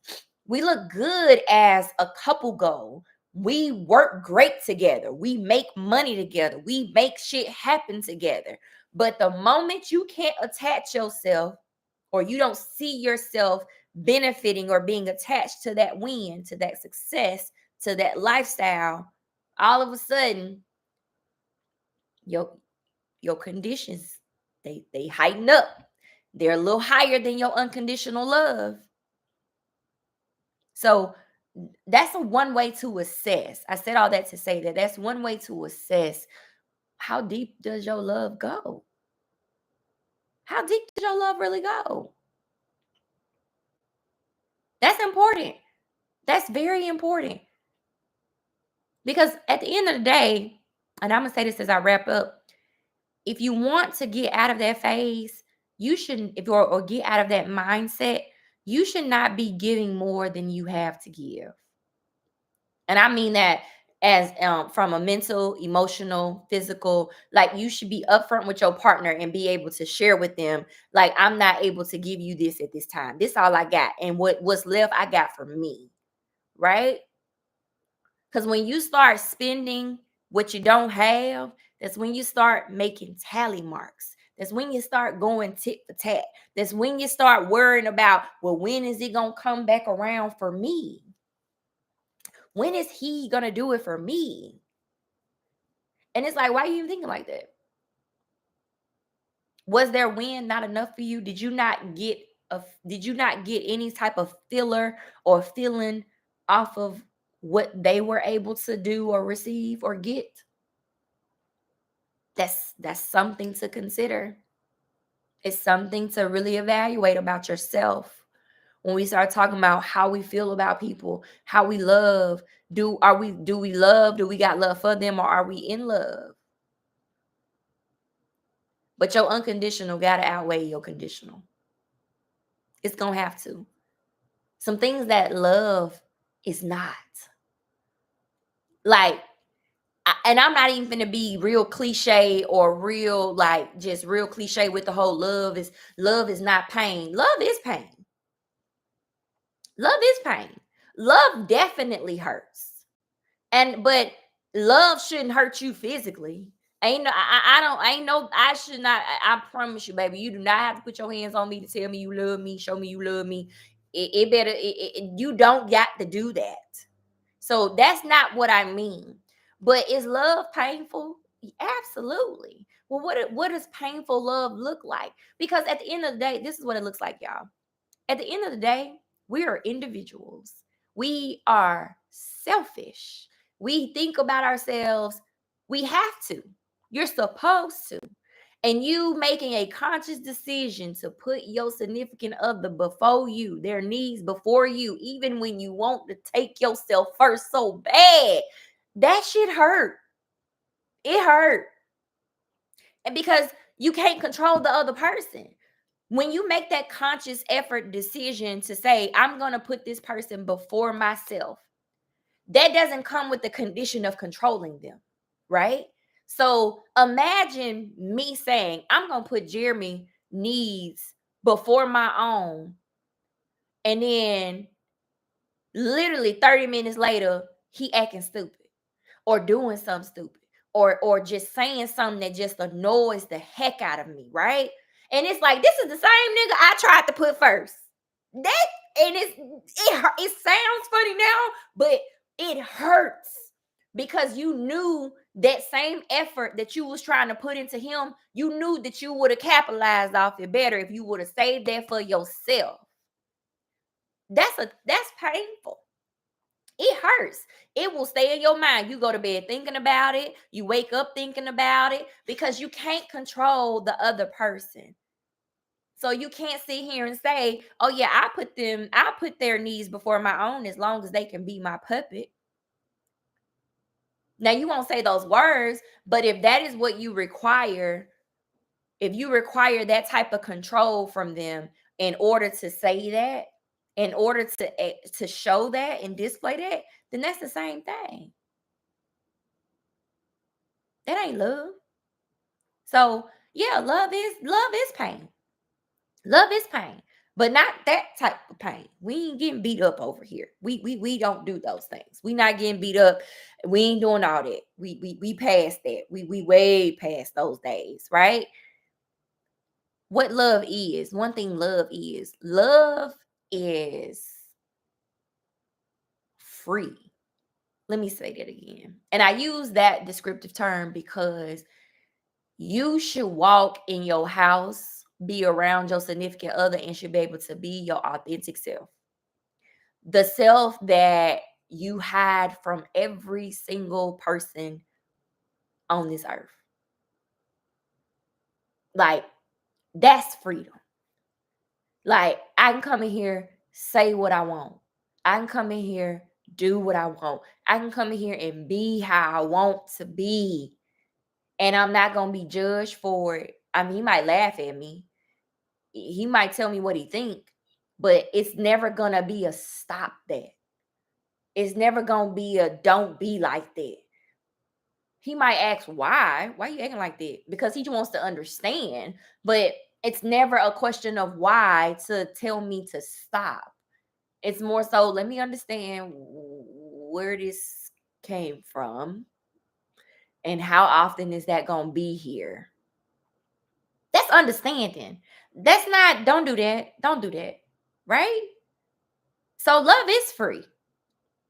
We look good as a couple goal. We work great together. We make money together. We make shit happen together. But the moment you can't attach yourself or you don't see yourself benefiting or being attached to that win, to that success, to that lifestyle, all of a sudden your your conditions, they heighten up. They're a little higher than your unconditional love. So that's a one way to assess. I said all that to say that that's one way to assess how deep does your love go? How deep does your love really go? That's important. That's very important. Because at the end of the day, and I'm gonna say this as I wrap up, if you want to get out of that phase, you shouldn't, if or get out of that mindset, you should not be giving more than you have to give. And I mean that as from a mental, emotional, physical, like you should be upfront with your partner and be able to share with them, like, I'm not able to give you this at this time. This all I got. And what's left, I got for me. Right? Because when you start spending what you don't have, that's when you start making tally marks. That's when you start going tit for tat. That's when you start worrying about, well, when is it going to come back around for me? When is he going to do it for me? And it's like, why are you even thinking like that? Was their win not enough for you? Did you not get any type of filler or feeling off of what they were able to do or receive or get? That's something to consider. It's something to really evaluate about yourself. When we start talking about how we feel about people, how we love, do we got love for them, or are we in love? But your unconditional gotta outweigh your conditional. It's gonna have to. Some things that love is not. Like, and I'm not even gonna be real cliche or real, like, just real cliche with the whole love is not pain. Love is pain. Love is pain. Love definitely hurts. But love shouldn't hurt you physically. Ain't no, I don't, ain't no, I should not. I promise you, baby, you do not have to put your hands on me to tell me you love me, show me you love me. It better, you don't got to do that. So that's not what I mean. But is love painful? Absolutely. Well, what does painful love look like? Because at the end of the day, this is what it looks like, y'all. At the end of the day, we are individuals. We are selfish. We think about ourselves. We have to. You're supposed to. And you making a conscious decision to put your significant other before you, their needs before you, even when you want to take yourself first so bad, that shit hurt. It hurt. And because you can't control the other person. When you make that conscious effort decision to say, I'm going to put this person before myself, that doesn't come with the condition of controlling them, right? So imagine me saying, I'm going to put Jeremy needs before my own. And then literally 30 minutes later, he acting stupid or doing something stupid or just saying something that just annoys the heck out of me, right? And it's like, this is the same nigga I tried to put first. That and it sounds funny now, but it hurts because you knew that same effort that you was trying to put into him, you knew that you would have capitalized off it better if you would have saved that for yourself. That's painful. It hurts. It will stay in your mind. You go to bed thinking about it. You wake up thinking about it because you can't control the other person. So you can't sit here and say, "Oh yeah, I put their needs before my own as long as they can be my puppet." Now you won't say those words, but if that is what you require, if you require that type of control from them in order to say that, in order to show that and display that, then that's the same thing. That ain't love. So yeah, love is pain. Love is pain, but not that type of pain. We ain't getting beat up over here. We don't do those things. We not getting beat up. We ain't doing all that. We past that. We way past those days, right? What love is, one thing love is free. Let me say that again. And I use that descriptive term because you should walk in your house, be around your significant other, and should be able to be your authentic self. The self that you hide from every single person on this earth. Like, that's freedom. Like, I can come in here, say what I want. I can come in here, do what I want. I can come in here and be how I want to be. And I'm not going to be judged for it. I mean, he might laugh at me. He might tell me what he think, but it's never going to be a stop that. It's never going to be a don't be like that. He might ask why you acting like that? Because he just wants to understand, but it's never a question of why to tell me to stop. It's more so, let me understand where this came from and how often is that going to be here. That's understanding. That's not, don't do that. Don't do that. Right? So love is free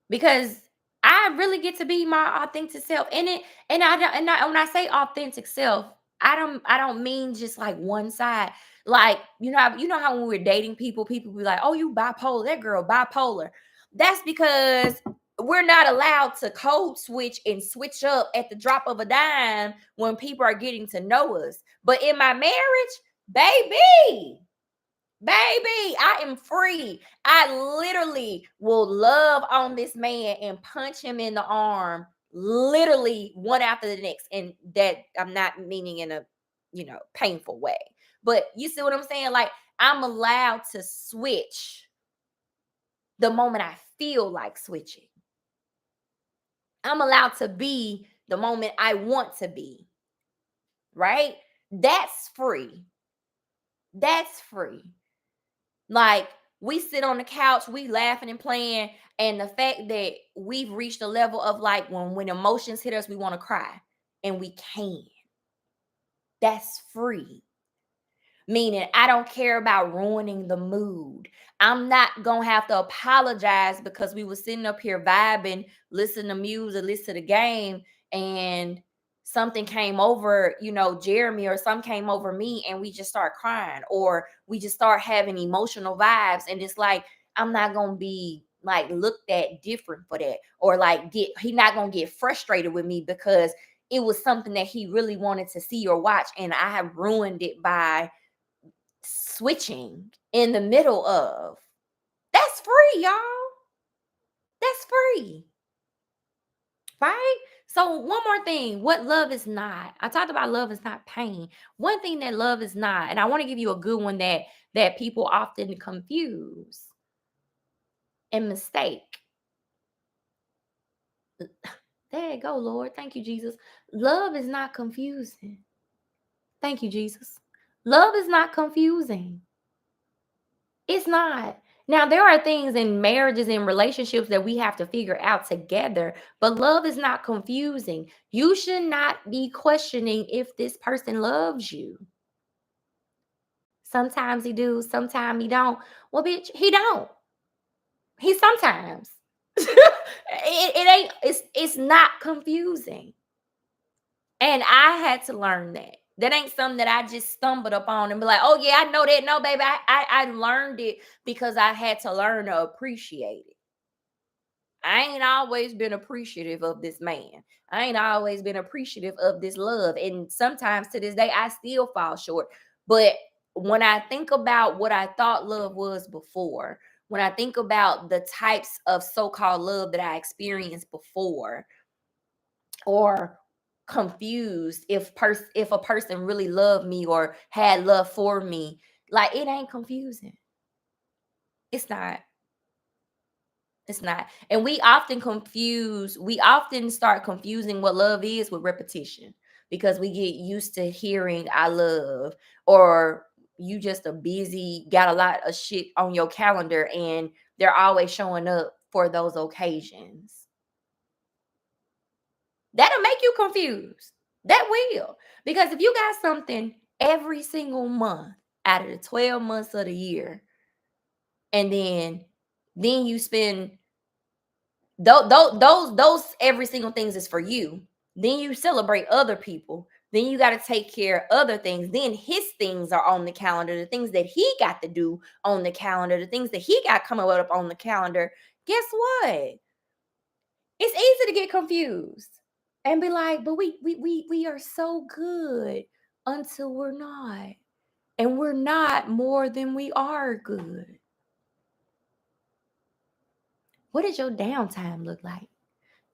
because I really get to be my authentic self. And I don't, when I say authentic self, I don't mean just like one side. Like, you know how when we're dating people be like, "Oh, you bipolar, that girl bipolar." That's because we're not allowed to code switch and switch up at the drop of a dime when people are getting to know us. But in my marriage, baby, I am free. I literally will love on this man and punch him in the arm, literally one after the next. And that I'm not meaning in a, painful way. But you see what I'm saying? Like, I'm allowed to switch the moment I feel like switching. I'm allowed to be the moment I want to be. Right? That's free. That's free. Like, we sit on the couch, we laughing and playing, and the fact that we've reached a level of like when emotions hit us, we want to cry, and we can. That's free. Meaning, I don't care about ruining the mood. I'm not gonna have to apologize because we were sitting up here vibing, listening to music, listen to the game, and something came over, Jeremy, or some came over me, and we just start crying, or we just start having emotional vibes. And it's like, I'm not gonna be like looked at different for that, or like he not gonna get frustrated with me because it was something that he really wanted to see or watch, and I have ruined it by switching in the middle of. That's free, y'all. That's free. Right? So one more thing, what love is not. I talked about love is not pain. One thing that love is not, and I want to give you a good one that people often confuse and mistake. There you go, Lord. Thank you, Jesus. Love is not confusing. Thank you, Jesus. Love is not confusing. It's not. Now, there are things in marriages and relationships that we have to figure out together, but love is not confusing. You should not be questioning if this person loves you. Sometimes he do, sometimes he don't. Well, bitch, he don't. He sometimes. It ain't, it's not confusing. And I had to learn that. That ain't something that I just stumbled upon and be like, oh yeah, I know that. No, baby, I learned it because I had to learn to appreciate it. I ain't always been appreciative of this man. I ain't always been appreciative of this love. And sometimes to this day, I still fall short. But when I think about what I thought love was before, when I think about the types of so-called love that I experienced before, or confused if a person really loved me or had love for me, like it ain't confusing. It's not. It's not. And we often start confusing what love is with repetition because we get used to hearing I love, or you just a busy, got a lot of shit on your calendar and they're always showing up for those occasions. That'll make you confused. That will. Because if you got something every single month out of the 12 months of the year, and then you spend those every single things is for you. Then you celebrate other people. Then you got to take care of other things. Then his things are on the calendar, the things that he got to do on the calendar, the things that he got coming up on the calendar. Guess what? It's easy to get confused and be like, but we are so good until we're not. And we're not more than we are good. What does your downtime look like?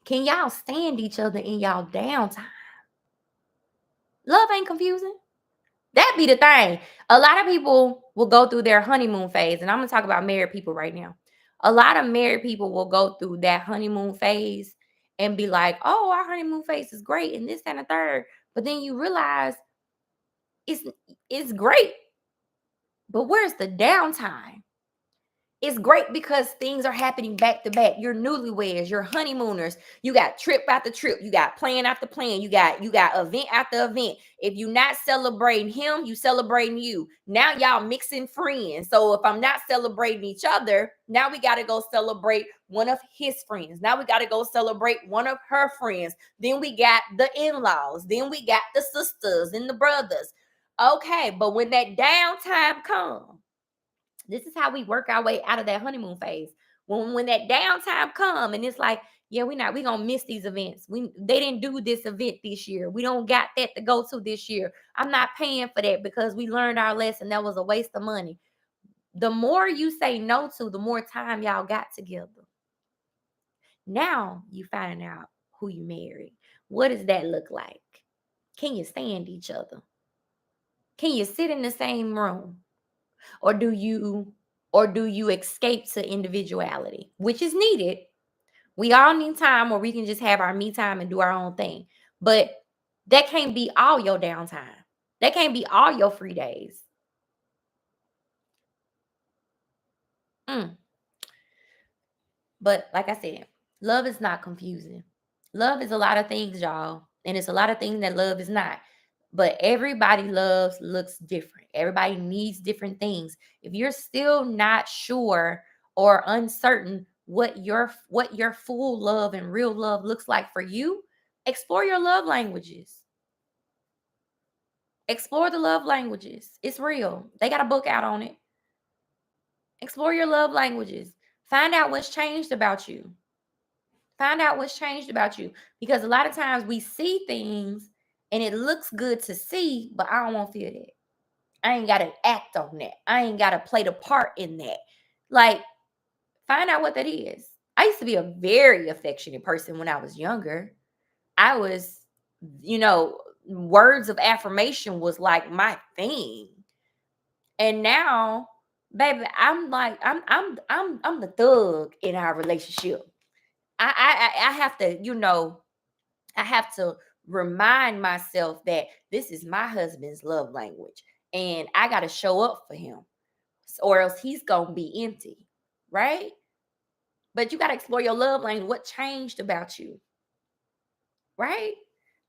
Can y'all stand each other in y'all downtime? Love ain't confusing. That be the thing. A lot of people will go through their honeymoon phase, and I'm gonna talk about married people right now. A lot of married people will go through that honeymoon phase and be like, "Oh, our honeymoon phase is great," and this and the third. But then you realize it's it's great, but where's the downtime? It's great because things are happening back to back. You're newlyweds, you're honeymooners. You got trip after trip. You got plan after plan. You got event after event. If you're not celebrating him, you celebrating you. Now y'all mixing friends. So if I'm not celebrating each other, now we got to go celebrate one of his friends. Now we got to go celebrate one of her friends. Then we got the in-laws. Then we got the sisters and the brothers. Okay, but when that downtime comes, this is how we work our way out of that honeymoon phase. When that downtime come and it's like, yeah, we gonna miss these events. They didn't do this event this year. We don't got that to go to this year. I'm not paying for that because we learned our lesson. That was a waste of money. The more you say no to, the more time y'all got together. Now you find out who you married. What does that look like? Can you stand each other? Can you sit in the same room? or do you or do you escape to individuality, which is needed? We all need time where we can just have our me time and do our own thing, but that can't be all your downtime. That can't be all your free days. Mm. But like I said, love is not confusing. Love is a lot of things, y'all. And it's a lot of things that love is not. But everybody loves looks different. Everybody needs different things. If you're still not sure or uncertain what your full love and real love looks like for you, explore your love languages. Explore the love languages. It's real. They got a book out on it. Explore your love languages. Find out what's changed about you. Find out what's changed about you. Because a lot of times we see things and it looks good to see, but I don't want to feel that. I ain't got to act on that. I ain't got to play the part in that. Like, find out what that is. I used to be a very affectionate person when I was younger. I was, you know, words of affirmation was like my thing. And now, baby, I'm like, I'm the thug in our relationship. I have to, I have to remind myself that this is my husband's love language. And I gotta show up for him. Or else he's gonna be empty. Right? But you gotta explore your love language. What changed about you? Right?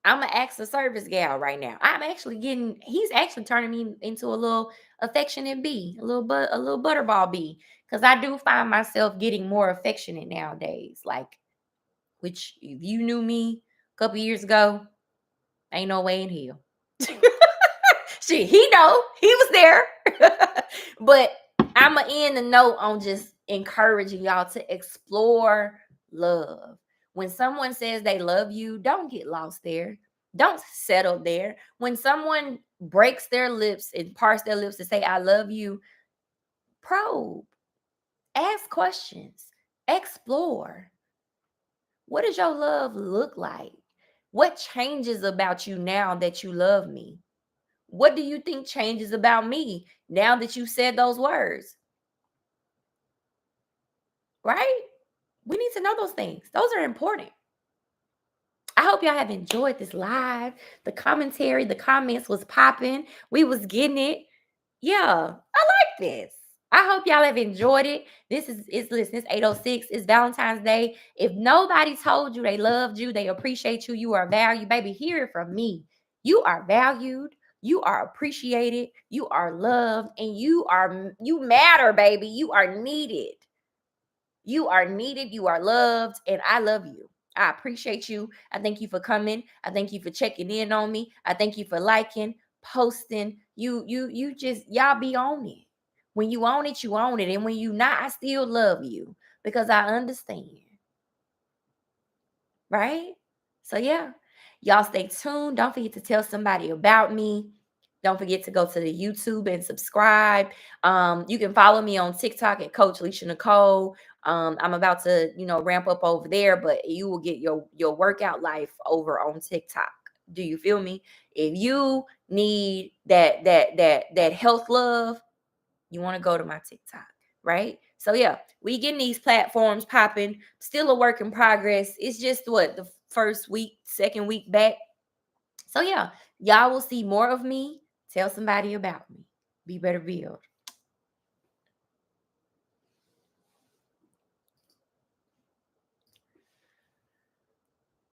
I'm an acts of service gal right now. He's actually turning me into a little affectionate bee, a little butterball bee. Cause I do find myself getting more affectionate nowadays. Like, which if you knew me a couple years ago, ain't no way in hell. Shit, he know he was there. But I'ma end the note on just encouraging y'all to explore love. When someone says they love you, don't get lost there. Don't settle there. When someone breaks their lips and parts their lips to say I love you, probe, ask questions, explore. What does your love look like? What changes about you now that you love me? What do you think changes about me now that you said those words? Right? We need to know those things. Those are important. I hope y'all have enjoyed this live. The commentary, the comments was popping. We was getting it. Yeah, I like this. I hope y'all have enjoyed it. This is it's listen, it's 8:06. It's Valentine's Day. If nobody told you they loved you, they appreciate you, you are valued, baby, hear it from me. You are valued, you are appreciated, you are loved, and you matter, baby. You are needed. You are needed, you are loved, and I love you. I appreciate you. I thank you for coming. I thank you for checking in on me. I thank you for liking, posting. You just y'all be on it. When you own it, you own it. And when you not, I still love you because I understand. Right? So yeah, y'all stay tuned. Don't forget to tell somebody about me. Don't forget to go to the YouTube and subscribe. You can follow me on TikTok at Coach Leisha Nicole. I'm about to, ramp up over there, but you will get your workout life over on TikTok. Do you feel me? If you need that health love, you want to go to my TikTok, right? So yeah, we getting these platforms popping. Still a work in progress. It's just what the first week, second week back. So yeah, y'all will see more of me. Tell somebody about me. Be better build.